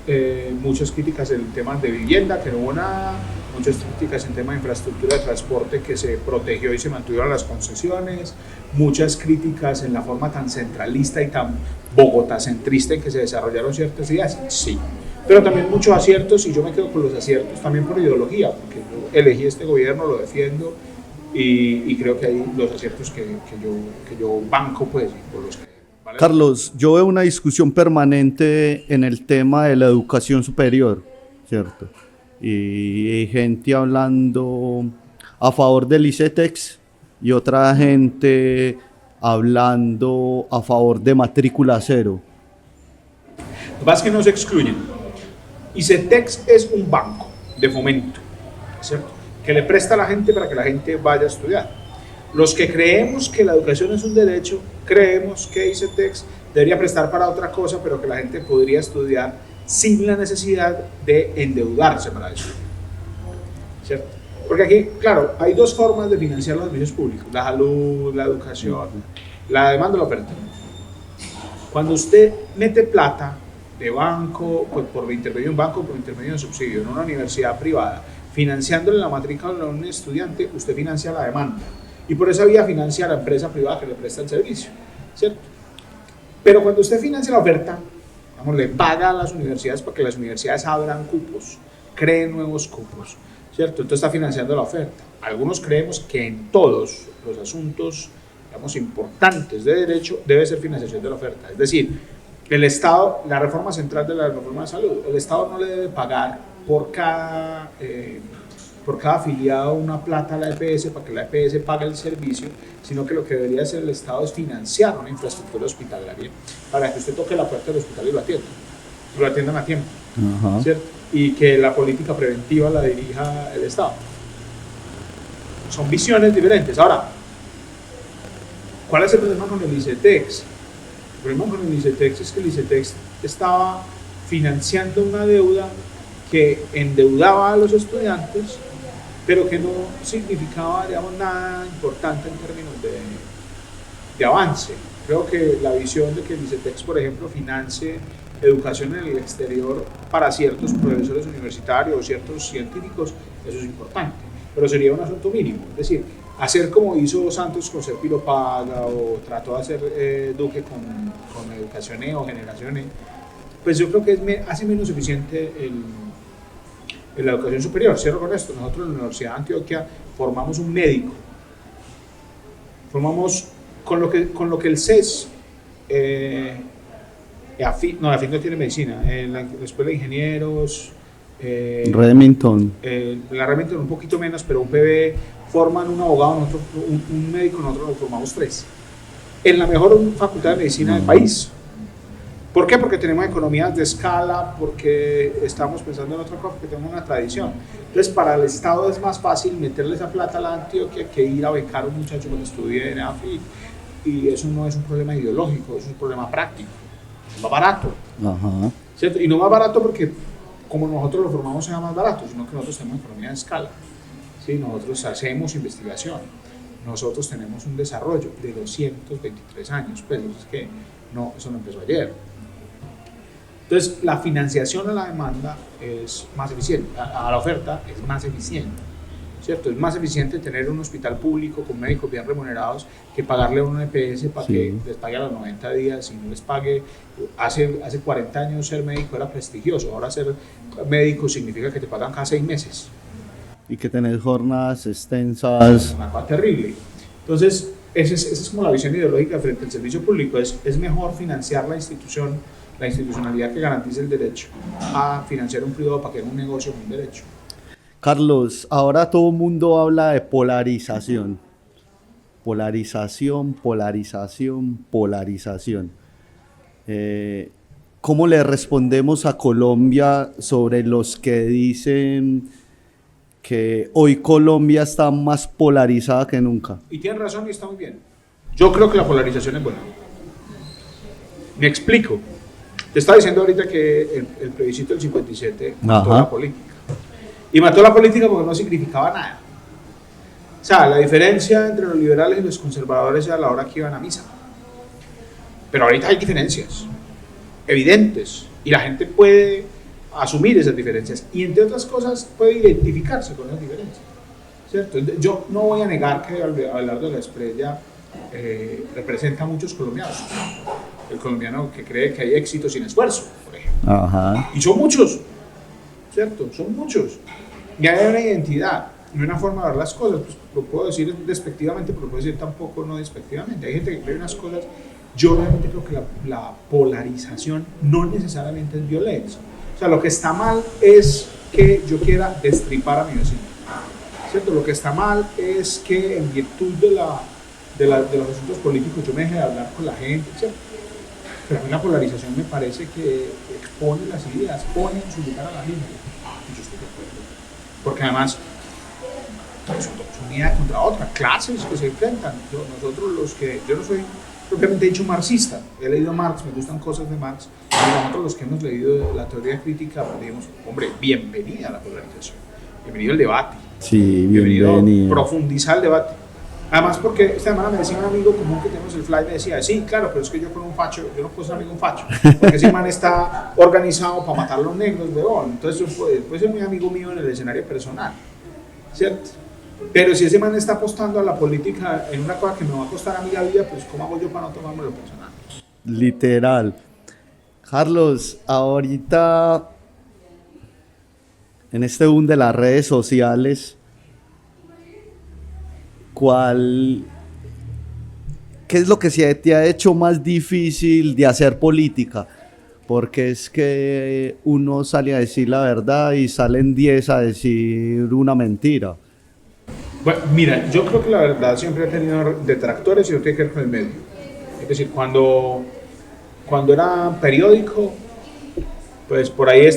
Speaker 2: en temas de vivienda, que no hubo nada, muchas críticas en temas de infraestructura de transporte, que se protegió y se mantuvieron las concesiones, muchas críticas en la forma tan centralista y tan bogotacentrista en que se desarrollaron ciertas ideas, sí, pero también muchos aciertos, y yo me quedo con los aciertos también por ideología, porque yo elegí este gobierno, lo defiendo, y creo que hay los aciertos que yo banco, pues, por los que... ¿vale?
Speaker 1: Carlos, yo veo una discusión permanente en el tema de la educación superior, ¿cierto? Y hay gente hablando a favor del ICETEX y otra gente hablando a favor de matrícula cero.
Speaker 2: Lo que pasa es que no se excluyen. ICETEX es un banco de fomento, ¿cierto?, que le presta a la gente para que la gente vaya a estudiar. Los que creemos que la educación es un derecho, creemos que ICETEX debería prestar para otra cosa, pero que la gente podría estudiar sin la necesidad de endeudarse para eso, ¿cierto? Porque aquí, claro, hay dos formas de financiar los servicios públicos: la salud, la educación, la demanda y la oferta. Cuando usted mete plata de banco, pues por intermedio de un banco, por intermedio de un subsidio en una universidad privada, financiándole la matrícula a un estudiante, usted financia la demanda. Y por esa vía financia a la empresa privada que le presta el servicio, ¿cierto? Pero cuando usted financia la oferta, vamos, le paga a las universidades para que las universidades abran cupos, creen nuevos cupos, ¿cierto? Entonces está financiando la oferta. Algunos creemos que en todos los asuntos, digamos, importantes de derecho debe ser financiación de la oferta. Es decir, el Estado, la reforma central de la reforma de salud, el Estado no le debe pagar por cada afiliado una plata a la EPS para que la EPS pague el servicio, sino que lo que debería hacer el Estado es financiar una infraestructura hospitalaria para que usted toque la puerta del hospital y lo atiendan a tiempo, ¿cierto? Y que la política preventiva la dirija el Estado. Son visiones diferentes. Ahora, ¿cuál es el problema con el ICETEX? El problema con el ICETEX es que el ICETEX estaba financiando una deuda que endeudaba a los estudiantes, pero que no significaba, digamos, nada importante en términos de avance. Creo que la visión de que el ICETEX, por ejemplo, financie educación en el exterior para ciertos profesores universitarios o ciertos científicos, eso es importante, pero sería un asunto mínimo. Es decir, hacer como hizo Santos con Serpilo Paga o trató de hacer Duque con Educación E o Generación E, pues yo creo que hace menos eficiente en la educación superior. Cierro con esto: nosotros en la Universidad de Antioquia formamos un médico, formamos con lo que el CES, AFIT no tiene medicina, en la Escuela de Ingenieros,
Speaker 1: Remington.
Speaker 2: La Remington un poquito menos, pero un PB forman un abogado, nosotros, un médico, nosotros lo formamos 3, en la mejor facultad de medicina del país. ¿Por qué? Porque tenemos economías de escala, porque estamos pensando en otra cosa, porque tenemos una tradición. Entonces, para el Estado es más fácil meterle esa plata a la Antioquia que ir a becar a un muchacho que estudie en AFI. Y eso no es un problema ideológico, eso es un problema práctico. Es más barato.
Speaker 1: Ajá.
Speaker 2: ¿Cierto? Y no más barato porque como nosotros lo formamos sea más barato, sino que nosotros tenemos economía de escala. ¿Sí? Nosotros hacemos investigación. Nosotros tenemos un desarrollo de 223 años. Pues es que no, eso no empezó ayer. Entonces, la financiación a la demanda es más eficiente, a la oferta es más eficiente, ¿cierto? Es más eficiente tener un hospital público con médicos bien remunerados que pagarle a un EPS para que les pague a los 90 días y no les pague. Hace 40 años ser médico era prestigioso, ahora ser médico significa que te pagan cada 6 meses.
Speaker 1: Y que tenés jornadas extensas.
Speaker 2: Es una cosa terrible. Entonces, esa es como la visión ideológica frente al servicio público. Es mejor financiar la institucionalidad que garantice el derecho a financiar un privado para que haga un negocio con un derecho.
Speaker 1: Carlos, ahora todo el mundo habla de polarización. Polarización. ¿Cómo le respondemos a Colombia sobre los que dicen que hoy Colombia está más polarizada que nunca?
Speaker 2: Y tienen razón y está muy bien. Yo creo que la polarización es buena. Me explico. Te estaba diciendo ahorita que el plebiscito del 57 mató la política. Y mató la política porque no significaba nada. O sea, la diferencia entre los liberales y los conservadores era la hora que iban a misa. Pero ahorita hay diferencias evidentes y la gente puede asumir esas diferencias y entre otras cosas puede identificarse con esas diferencias, ¿cierto? Yo no voy a negar que Abelardo de la Espriella representa a muchos colombianos. El colombiano que cree que hay éxito sin esfuerzo, por ejemplo.
Speaker 1: Ajá.
Speaker 2: Y son muchos, ¿cierto? Son muchos. Y hay una identidad, y una forma de ver las cosas. Pues, lo puedo decir despectivamente, pero lo puedo decir tampoco no despectivamente. Hay gente que cree unas cosas. Yo realmente creo que la polarización no necesariamente es violencia. O sea, lo que está mal es que yo quiera destripar a mi vecino, ¿cierto? Lo que está mal es que en virtud de los asuntos políticos yo me deje de hablar con la gente, ¿cierto? Pero a mí la polarización me parece que expone las ideas, pone en su lugar a la gente. Y yo estoy de acuerdo. Porque además, son una idea contra otra, clases que se enfrentan. Yo no soy propiamente dicho marxista, he leído Marx, me gustan cosas de Marx, y nosotros los que hemos leído la teoría crítica, digamos, hombre, bienvenida a la polarización, bienvenido al debate,
Speaker 1: sí,
Speaker 2: bienvenido a profundizar el debate. Además, porque esta semana me decía un amigo común que tenemos el fly, me decía, sí, claro, pero es que yo con un facho, yo no puedo ser amigo de un facho, porque ese man está organizado para matar a los negros, weón. Entonces puede ser muy amigo mío en el escenario personal, ¿cierto? Pero si ese man está apostando a la política en una cosa que me va a costar a mí la vida, pues ¿cómo hago yo para no tomármelo personal?
Speaker 1: Literal. Carlos, ahorita en este boom de las redes sociales, ¿qué es lo que te ha hecho más difícil de hacer política? Porque es que uno sale a decir la verdad y salen 10 a decir una mentira.
Speaker 2: Bueno, mira, yo creo que la verdad siempre ha tenido detractores y no tiene que ver con el medio. Es decir, cuando era periódico, pues por ahí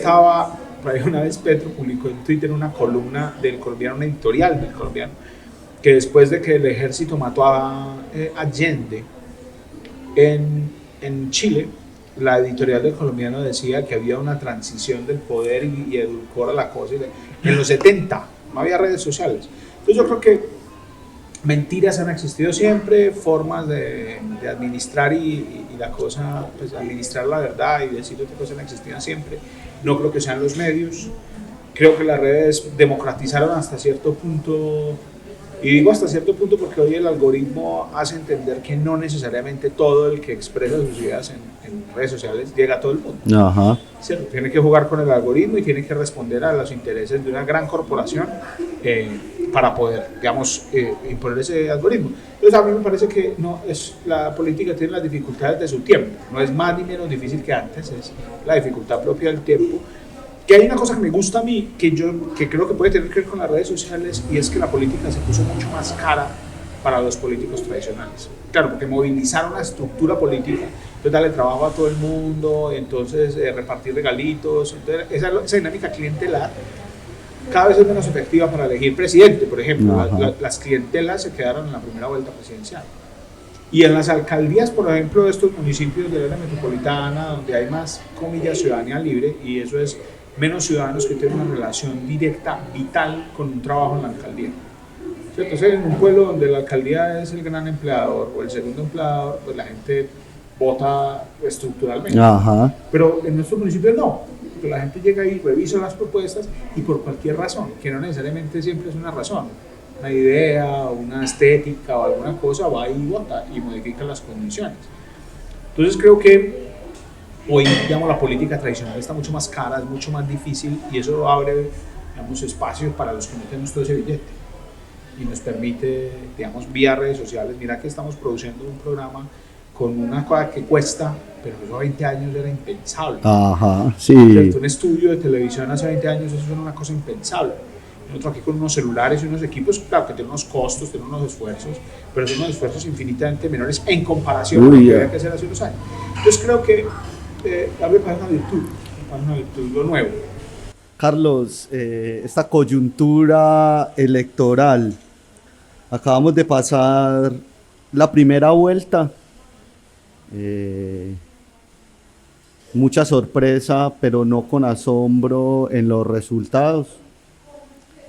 Speaker 2: una vez Petro publicó en Twitter una columna del colombiano, una editorial del colombiano, que después de que el ejército mató a Allende en Chile, la editorial del colombiano decía que había una transición del poder y edulcora la cosa. En los 70 no había redes sociales. Entonces yo creo que mentiras han existido siempre, formas de administrar y la cosa, pues administrar la verdad y decir otra cosa han existido siempre. No creo que sean los medios. Creo que las redes democratizaron hasta cierto punto, y digo hasta cierto punto porque hoy el algoritmo hace entender que no necesariamente todo el que expresa sus ideas en redes sociales llega a todo el mundo.
Speaker 1: Ajá.
Speaker 2: ¿Cierto? Tiene que jugar con el algoritmo y tiene que responder a los intereses de una gran corporación para poder, digamos, imponer ese algoritmo. Entonces a mí me parece que la política tiene las dificultades de su tiempo, no es más ni menos difícil que antes, es la dificultad propia del tiempo. Que hay una cosa que me gusta a mí, que creo que puede tener que ver con las redes sociales, y es que la política se puso mucho más cara para los políticos tradicionales. Claro, porque movilizar una estructura política entonces darle trabajo a todo el mundo, entonces repartir regalitos, entonces esa dinámica clientelar cada vez es menos efectiva para elegir presidente, por ejemplo. Las clientelas se quedaron en la primera vuelta presidencial. Y en las alcaldías, por ejemplo, de estos municipios de la metropolitana, donde hay más, comillas, ciudadanía libre, y eso es menos ciudadanos que tienen una relación directa, vital, con un trabajo en la alcaldía. ¿Cierto? Entonces, en un pueblo donde la alcaldía es el gran empleador o el segundo empleador, pues la gente vota estructuralmente.
Speaker 1: Ajá.
Speaker 2: Pero en nuestros municipios no. La gente llega y revisa las propuestas y por cualquier razón, que no necesariamente siempre es una razón, una idea, una estética o alguna cosa, va y vota y modifica las condiciones. Entonces creo que hoy, digamos, la política tradicional está mucho más cara, es mucho más difícil y eso abre, digamos, espacios para los que no tenemos todo ese billete y nos permite, digamos, vía redes sociales. Mira que estamos produciendo un programa con una cosa que cuesta, pero eso a 20 años era impensable.
Speaker 1: Ajá, sí.
Speaker 2: Un estudio de televisión hace 20 años, eso era una cosa impensable. Nosotros aquí con unos celulares y unos equipos, claro que tienen unos costos, tienen unos esfuerzos, pero son unos esfuerzos infinitamente menores en comparación con lo que había que hacer hace unos años. Entonces creo que a mí me parece una virtud, lo nuevo.
Speaker 1: Carlos, esta coyuntura electoral, acabamos de pasar la primera vuelta. Mucha sorpresa, pero no con asombro en los resultados.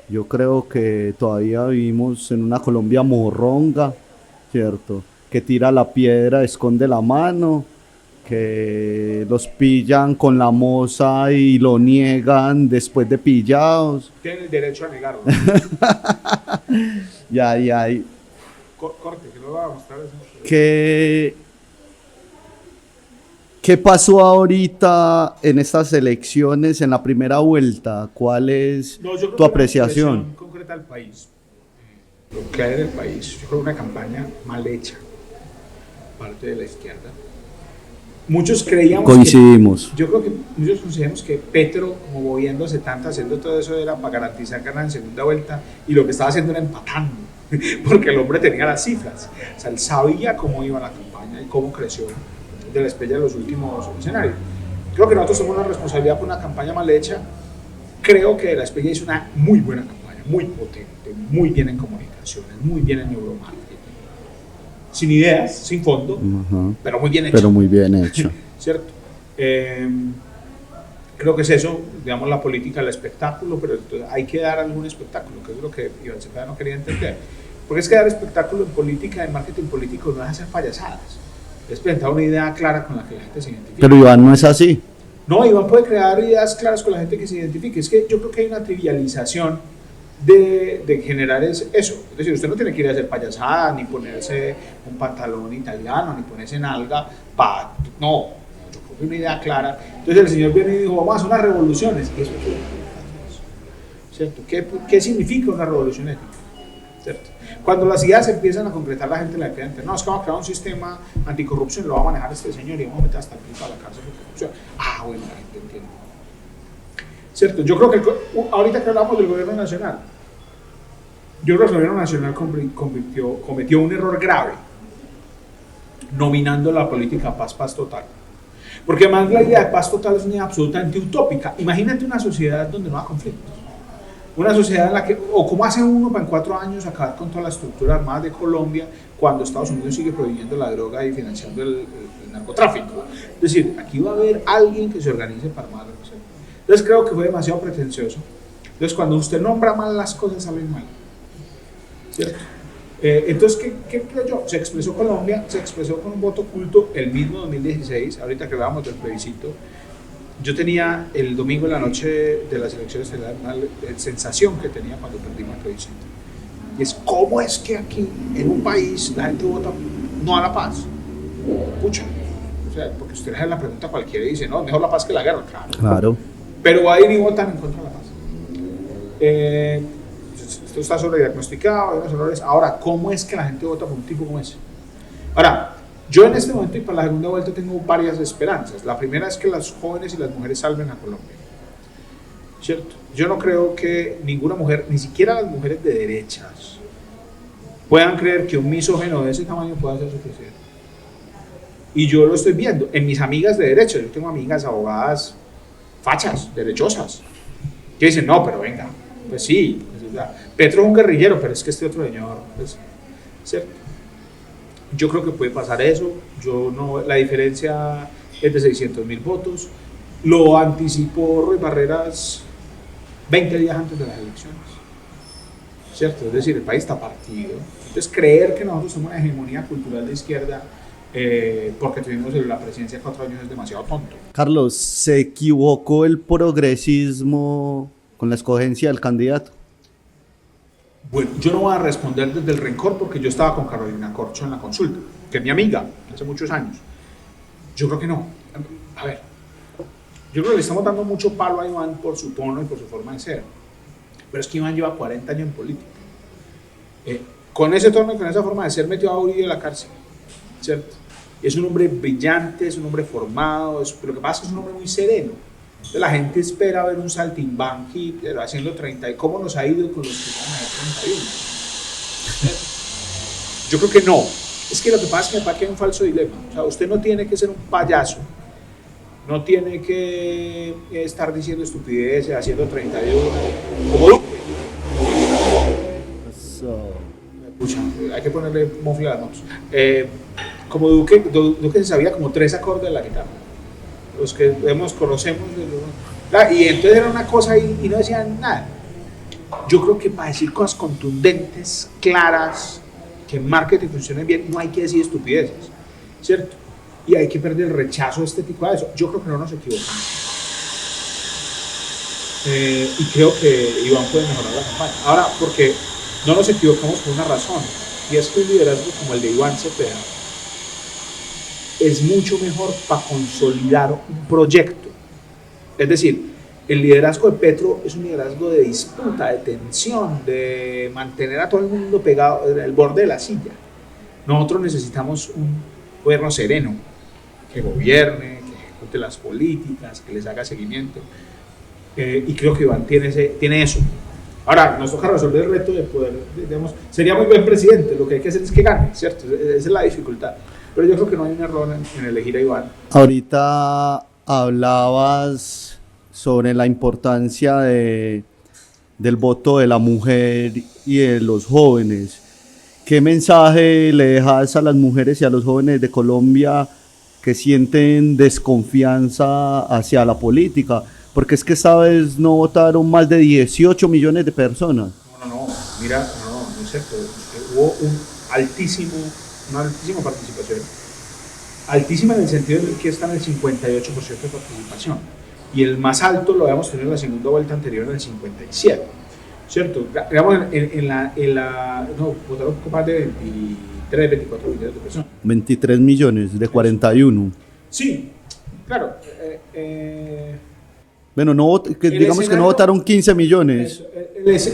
Speaker 1: Yo creo que todavía vivimos en una Colombia morronga, ¿cierto? Que tira la piedra, esconde la mano, que los pillan con la moza y lo niegan después de pillados.
Speaker 2: Tienen el derecho a negarlo.
Speaker 1: Ya.
Speaker 2: Corte, que lo va a mostrar eso.
Speaker 1: ¿Qué pasó ahorita en estas elecciones, en la primera vuelta? ¿Cuál es tu apreciación?
Speaker 2: La concreta del país, lo que hay en el país, yo creo que una campaña mal hecha, parte de la izquierda. Muchos creíamos
Speaker 1: Coincidimos.
Speaker 2: Yo creo que muchos consideramos que Petro, como moviéndose tanto, haciendo todo eso, era para garantizar ganar en segunda vuelta, y lo que estaba haciendo era empatando, porque el hombre tenía las cifras. O sea, él sabía cómo iba la campaña y cómo creció de la Espriella en los últimos escenarios. Creo que nosotros tenemos una responsabilidad por una campaña mal hecha. Creo que la Espriella hizo una muy buena campaña, muy potente, muy bien en comunicaciones, muy bien en neuromarketing. Sin ideas, sin fondo, pero muy bien hecha.
Speaker 1: Pero muy bien hecha.
Speaker 2: ¿Cierto? Creo que es eso, digamos, la política del espectáculo, pero entonces hay que dar algún espectáculo, que es lo que Iván Cepeda no quería entender. Porque es que dar espectáculo en política, en marketing político, no es hacer payasadas. Es presentar una idea clara con la que la gente se identifique.
Speaker 1: Pero Iván no es así.
Speaker 2: No, Iván puede crear ideas claras con la gente que se identifique. Es que yo creo que hay una trivialización de generar eso. Es decir, usted no tiene que ir a hacer payasadas, ni ponerse un pantalón italiano, ni ponerse nalga. No, yo creo que una idea clara. Entonces el señor viene y dijo, vamos a hacer unas revoluciones. Y eso es ¿cierto? ¿Qué significa una revolución ética? ¿Cierto? Cuando las ideas se empiezan a concretar, la gente le entiende. No, es que vamos a crear un sistema anticorrupción, lo va a manejar este señor y vamos a meter hasta el piso a la cárcel por corrupción. Ah, bueno, la gente entiende. ¿Cierto? Yo creo que ahorita que hablamos del gobierno nacional, yo creo que el gobierno nacional cometió un error grave nominando la política paz total. Porque además la idea de paz total es una idea absolutamente utópica. Imagínate una sociedad donde no hay conflictos. Una sociedad en la que, o como hace uno para en 4 años acabar con toda la estructura armada de Colombia cuando Estados Unidos sigue prohibiendo la droga y financiando el narcotráfico. Es decir, aquí va a haber alguien que se organice para armar. Entonces creo que fue demasiado pretencioso. Entonces cuando usted nombra mal las cosas salen mal. ¿Cierto? Entonces, ¿qué creo yo? Se expresó Colombia, se expresó con un voto oculto el mismo 2016, ahorita que hablábamos del plebiscito. Yo tenía el domingo en la noche de las elecciones una sensación que tenía cuando perdimos el plebiscito. Y es, ¿cómo es que aquí, en un país, la gente vota no a la paz? Pucha. O sea, porque usted le hace la pregunta a cualquiera y dice, no, mejor la paz que la guerra.
Speaker 1: Claro.
Speaker 2: Pero va a ir y votan en contra de la paz. Esto está sobrediagnosticado, hay unos errores. Ahora, ¿cómo es que la gente vota por un tipo como ese? Ahora, yo en este momento y para la segunda vuelta tengo varias esperanzas. La primera es que las jóvenes y las mujeres salven a Colombia. ¿Cierto? Yo no creo que ninguna mujer, ni siquiera las mujeres de derechas, puedan creer que un misógino de ese tamaño pueda ser su presidente. Y yo lo estoy viendo en mis amigas de derecho. Yo tengo amigas abogadas fachas, derechosas, que dicen, no, pero venga, pues sí, pues, Petro es un guerrillero, pero es que este otro señor, pues, ¿cierto? Yo creo que puede pasar eso. La diferencia es de 600.000 votos. Lo anticipó Roy Barreras 20 días antes de las elecciones, ¿cierto? Es decir, el país está partido. Entonces, creer que nosotros somos una hegemonía cultural de izquierda porque tuvimos la presidencia 4 años es demasiado tonto.
Speaker 1: Carlos, ¿se equivocó el progresismo con la escogencia del candidato?
Speaker 2: Bueno, yo no voy a responder desde el rencor porque yo estaba con Carolina Corcho en la consulta, que es mi amiga hace muchos años. Yo creo que no. A ver, yo creo que le estamos dando mucho palo a Iván por su tono y por su forma de ser. Pero es que Iván lleva 40 años en política. Con ese tono y con esa forma de ser metió a Uribe en la cárcel, ¿cierto? Es un hombre brillante, es un hombre formado, lo que pasa es que es un hombre muy sereno. Entonces la gente espera ver un saltimbanqui haciendo 30 y cómo nos ha ido con los que van a hacer 31. Yo creo que no. Es que lo que pasa es que me parece que hay un falso dilema. O sea, usted no tiene que ser un payaso, no tiene que estar diciendo estupideces, haciendo 31, como Duque. Pucha, hay que ponerle mofle a las motos. Como Duque se sabía como 3 acordes de la guitarra. Los que conocemos. Y entonces era una cosa y no decían nada. Yo creo que para decir cosas contundentes, claras, que en marketing funcionen bien, no hay que decir estupideces, ¿cierto? Y hay que perder el rechazo estético a eso. Yo creo que no nos equivocamos. Y creo que Iván puede mejorar la campaña. Ahora, porque no nos equivocamos por una razón, y es que un liderazgo como el de Iván Cepeda es mucho mejor para consolidar un proyecto. Es decir, el liderazgo de Petro es un liderazgo de disputa, de tensión, de mantener a todo el mundo pegado en el borde de la silla. Nosotros necesitamos un gobierno sereno, que gobierne, que ejecute las políticas, que les haga seguimiento. Y creo que Iván tiene eso. Ahora, nos toca resolver el reto de poder, digamos, sería muy buen presidente, lo que hay que hacer es que gane, ¿cierto? Esa es la dificultad. Pero yo creo que no hay un error en elegir a Iván.
Speaker 1: Ahorita hablabas sobre la importancia del voto de la mujer y de los jóvenes. ¿Qué mensaje le dejas a las mujeres y a los jóvenes de Colombia que sienten desconfianza hacia la política? Porque es que esta vez no votaron más de 18 millones de personas.
Speaker 2: No, mira, no es cierto. Hubo una altísima participación. Altísima en el sentido de que está en el 58% de participación. Y el más alto lo habíamos tenido en la segunda vuelta anterior en el 57%. ¿Cierto? Digamos, votaron un poco más de 23, 24 millones de personas.
Speaker 1: 23 millones de 41.
Speaker 2: Sí, claro.
Speaker 1: Bueno, digamos que no votaron 15 millones.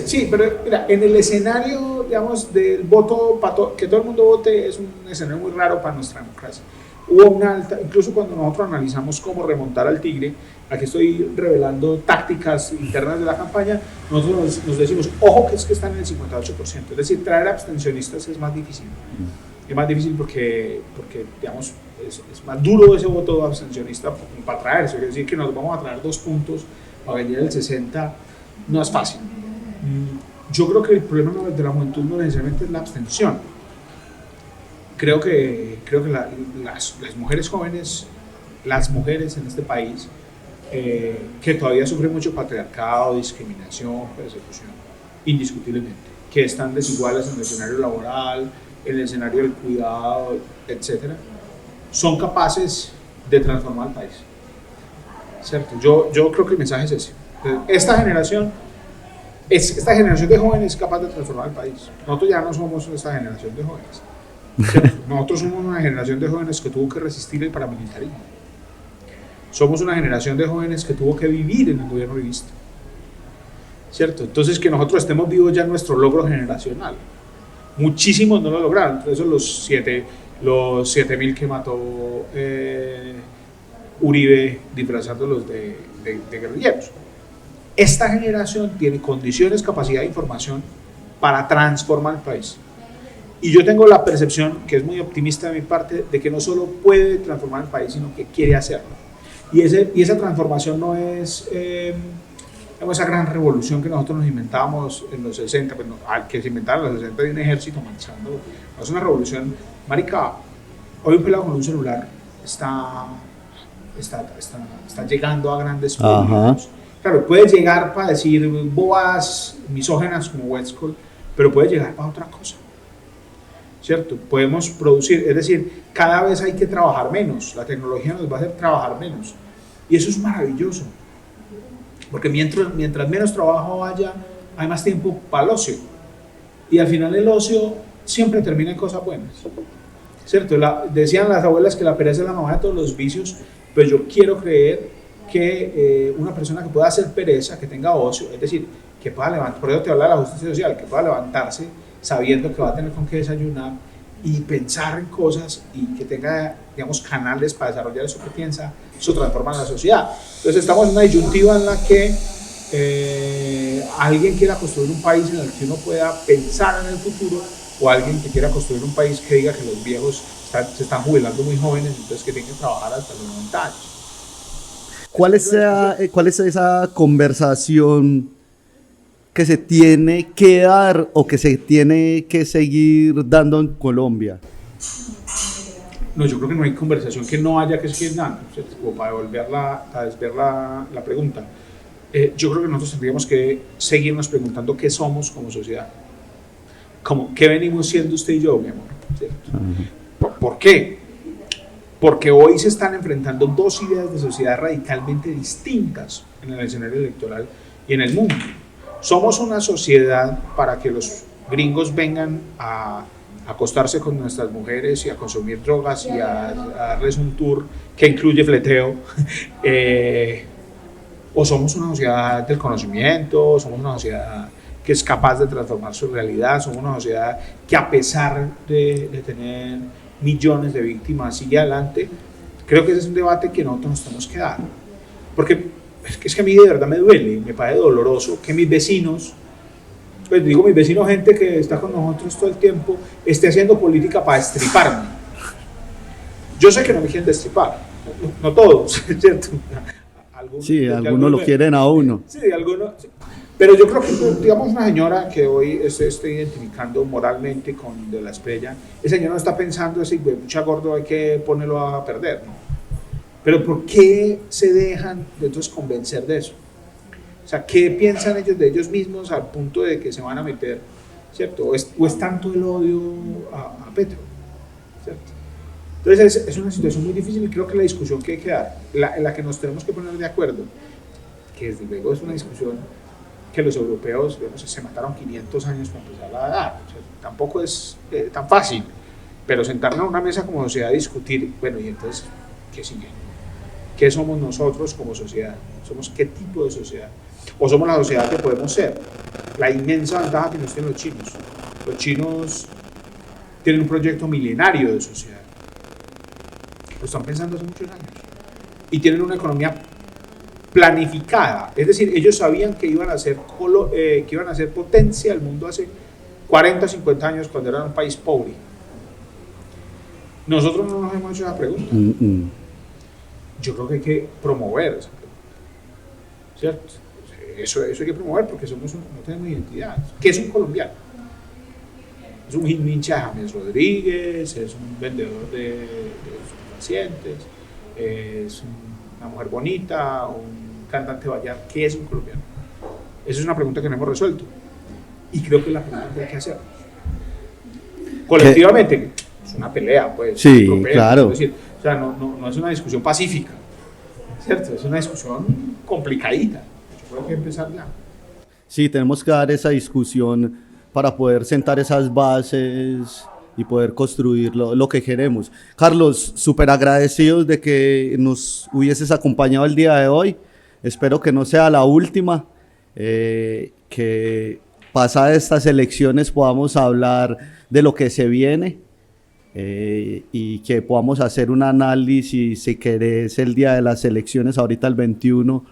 Speaker 2: Sí, pero mira, en el escenario, digamos, del voto, que todo el mundo vote, es un escenario muy raro para nuestra democracia. Hubo una alta, incluso cuando nosotros analizamos cómo remontar al Tigre, aquí estoy revelando tácticas internas de la campaña, nosotros nos decimos, ojo que es que están en el 58%, es decir, traer abstencionistas es más difícil. Es más difícil porque digamos, es más duro ese voto abstencionista para traerse, es decir, que nos vamos a traer 2 puntos para venir el 60, no es fácil. Yo creo que el problema de la juventud no necesariamente es la abstención. Creo que las mujeres jóvenes, las mujeres en este país, que todavía sufren mucho patriarcado, discriminación, persecución, indiscutiblemente, que están desiguales en el escenario laboral, en el escenario del cuidado, etcétera, son capaces de transformar el país, ¿cierto? Yo creo que el mensaje es ese. Esta generación de jóvenes es capaz de transformar el país. Nosotros ya no somos esta generación de jóvenes, ¿cierto? Nosotros somos una generación de jóvenes que tuvo que resistir el paramilitarismo. Somos una generación de jóvenes que tuvo que vivir en el gobierno rivista, ¿cierto? Entonces, que nosotros estemos vivos ya es nuestro logro generacional. Muchísimos no lo lograron, entre esos los 7.000 que mató Uribe disfrazándolos de guerrilleros. Esta generación tiene condiciones, capacidad de información para transformar el país. Y yo tengo la percepción, que es muy optimista de mi parte, de que no solo puede transformar el país, sino que quiere hacerlo. Y esa transformación no es esa gran revolución que nosotros nos inventábamos en los 60, pues que se inventaron en los 60 de un ejército marchando. No es una revolución, marica. Hoy un pelado con un celular está llegando a grandes públicos. Claro, puede llegar para decir boas misógenas como Westcott, pero puede llegar para otra cosa. ¿Cierto? Podemos producir, es decir, cada vez hay que trabajar menos, la tecnología nos va a hacer trabajar menos. Y eso es maravilloso, porque mientras menos trabajo haya, hay más tiempo para el ocio. Y al final el ocio siempre termina en cosas buenas. ¿Cierto? Decían las abuelas que la pereza es la mamá de todos los vicios, pero yo quiero creer que una persona que pueda hacer pereza, que tenga ocio, es decir, que pueda levantar, por eso te habla de la justicia social, que pueda levantarse sabiendo que va a tener con qué desayunar y pensar en cosas y que tenga, digamos, canales para desarrollar eso que piensa, eso transforma la sociedad. Entonces estamos en una disyuntiva en la que alguien quiera construir un país en el que uno pueda pensar en el futuro, o alguien que quiera construir un país que diga que los viejos se están jubilando muy jóvenes, entonces que tienen que trabajar hasta los 90 años.
Speaker 1: ¿Cuál es esa conversación que se tiene que dar o que se tiene que seguir dando en Colombia?
Speaker 2: No, yo creo que no hay conversación que no haya que seguir dando, ¿cierto? Como para desviar la pregunta. Yo creo que nosotros tendríamos que seguirnos preguntando qué somos como sociedad. Como, ¿qué venimos siendo usted y yo, mi amor? ¿Por qué? Porque hoy se están enfrentando dos ideas de sociedad radicalmente distintas en el escenario electoral y en el mundo. Somos una sociedad para que los gringos vengan a acostarse con nuestras mujeres y a consumir drogas y a darles un tour que incluye fleteo, o somos una sociedad del conocimiento, somos una sociedad que es capaz de transformar su realidad, somos una sociedad que, a pesar de tener millones de víctimas, sigue adelante. Creo que ese es un debate que nosotros nos tenemos que dar, porque es que a mí de verdad me duele, me parece doloroso que mis vecinos, pues digo mis vecinos, gente que está con nosotros todo el tiempo, esté haciendo política para destriparme. Yo sé que no me quieren destripar, no todos, ¿cierto?
Speaker 1: Algunos lo quieren a uno.
Speaker 2: Sí, algunos. Sí. Pero yo creo que, digamos, una señora que hoy estoy identificando moralmente con De la Espriella, esa señora no está pensando, ese mucha gordo hay que ponerlo a perder, ¿no? Pero ¿por qué se dejan entonces convencer de eso? O sea, ¿qué piensan ellos de ellos mismos al punto de que se van a meter, ¿cierto? ¿O es tanto el odio a Petro? ¿Cierto? Entonces es una situación muy difícil y creo que la discusión que hay que dar, en la que nos tenemos que poner de acuerdo, que desde luego es una discusión que los europeos, digamos, se mataron 500 años para empezar a dar, o sea, tampoco es tan fácil, pero sentarnos a una mesa como sociedad a discutir, bueno, y entonces, ¿qué sigue? ¿Qué somos nosotros como sociedad? ¿Somos qué tipo de sociedad? ¿O somos la sociedad que podemos ser? La inmensa ventaja que nos tienen los chinos. Los chinos tienen un proyecto milenario de sociedad. Lo están pensando hace muchos años. Y tienen una economía planificada. Es decir, ellos sabían que iban a ser potencia del mundo hace 40, 50 años cuando eran un país pobre. Nosotros no nos hemos hecho esa pregunta. Yo creo que hay que promover esa pregunta, ¿cierto? Eso hay que promover porque no tenemos identidad. ¿Qué es un colombiano? Es un hincha de James Rodríguez, es un vendedor de pacientes, es una mujer bonita, un cantante bailar. ¿Qué es un colombiano? Esa es una pregunta que no hemos resuelto y creo que es la pregunta que hay que hacer colectivamente. Es una pelea, pues.
Speaker 1: Sí,
Speaker 2: europea,
Speaker 1: claro.
Speaker 2: Es decir, o sea, no es una discusión pacífica, ¿cierto? Es una discusión complicadita. Yo creo que empezar ya.
Speaker 1: Sí, tenemos que dar esa discusión para poder sentar esas bases y poder construir lo que queremos. Carlos, súper agradecidos de que nos hubieses acompañado el día de hoy. Espero que no sea la última, que pasadas estas elecciones podamos hablar de lo que se viene. Y que podamos hacer un análisis, si querés, el día de las elecciones, ahorita el 21,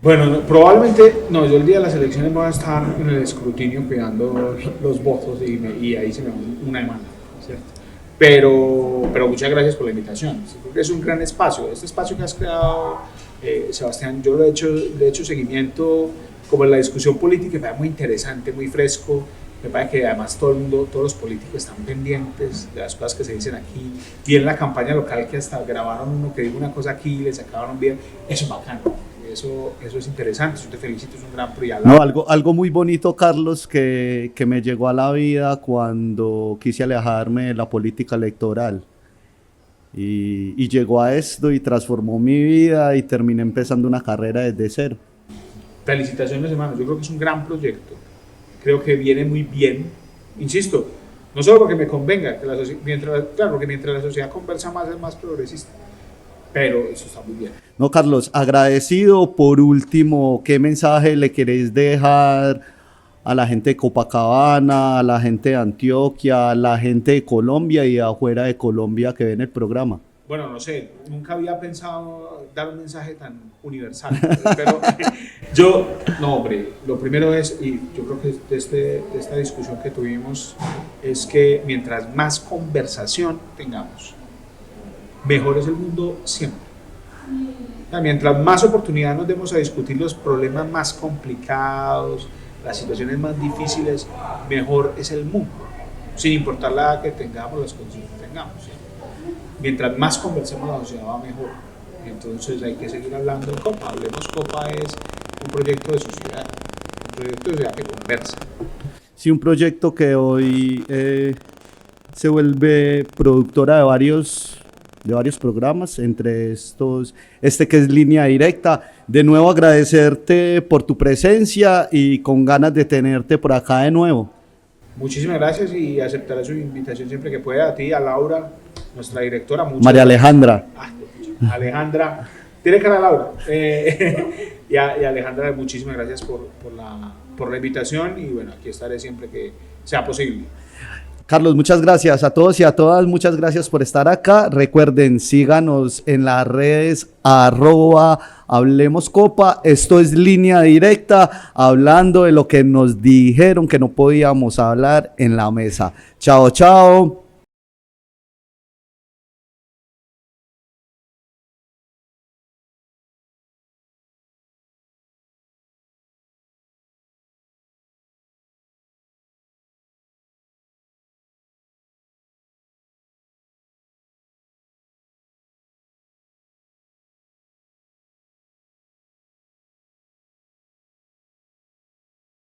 Speaker 2: Bueno, probablemente, no, yo el día de las elecciones voy a estar en el escrutinio cuidando los votos y ahí se me va una demanda, ¿cierto? Pero muchas gracias por la invitación. Creo que es un gran espacio. Este espacio que has creado, Sebastián, yo le he hecho seguimiento como en la discusión política, me parece muy interesante, muy fresco. Me parece que además todo el mundo, todos los políticos están pendientes de las cosas que se dicen aquí. Vi en la campaña local que hasta grabaron uno que dijo una cosa aquí, le sacaron un video. Eso es bacano. Eso es interesante, yo te felicito, es un gran proyecto.
Speaker 1: No, algo muy bonito, Carlos, que me llegó a la vida cuando quise alejarme de la política electoral. Y llegó a esto y transformó mi vida y terminé empezando una carrera desde cero.
Speaker 2: Felicitaciones, hermano, yo creo que es un gran proyecto. Creo que viene muy bien. Insisto, no solo porque me convenga, que mientras la sociedad conversa más es más progresista. Pero eso está muy bien.
Speaker 1: No, Carlos, agradecido. Por último, ¿qué mensaje le querés dejar a la gente de Copacabana, a la gente de Antioquia, a la gente de Colombia y afuera de Colombia que ven el programa?
Speaker 2: Bueno, no sé, nunca había pensado dar un mensaje tan universal, pero no, hombre, lo primero es, y yo creo que de esta discusión que tuvimos, es que mientras más conversación tengamos, mejor es el mundo siempre. Mientras más oportunidad nos demos a discutir los problemas más complicados, las situaciones más difíciles, mejor es el mundo, sin importar la edad que tengamos, las condiciones que tengamos. ¿Sí? Mientras más conversemos, la sociedad va mejor. Entonces hay que seguir hablando en Copa. Hablemos Copa es un proyecto de sociedad, un proyecto de sociedad que conversa.
Speaker 1: Sí, un proyecto que hoy se vuelve productora de varios programas, entre estos, este que es Línea Directa. De nuevo agradecerte por tu presencia y con ganas de tenerte por acá de nuevo.
Speaker 2: Muchísimas gracias y aceptaré su invitación siempre que pueda. A ti, a Laura, nuestra directora.
Speaker 1: María Alejandra.
Speaker 2: Alejandra, tiene cara Laura. Y Alejandra, muchísimas gracias por la invitación y bueno, aquí estaré siempre que sea posible.
Speaker 1: Carlos, muchas gracias a todos y a todas, muchas gracias por estar acá. Recuerden, síganos en las redes @Hablemos Copa. Esto es Línea Directa, hablando de lo que nos dijeron que no podíamos hablar en la mesa. Chao, chao.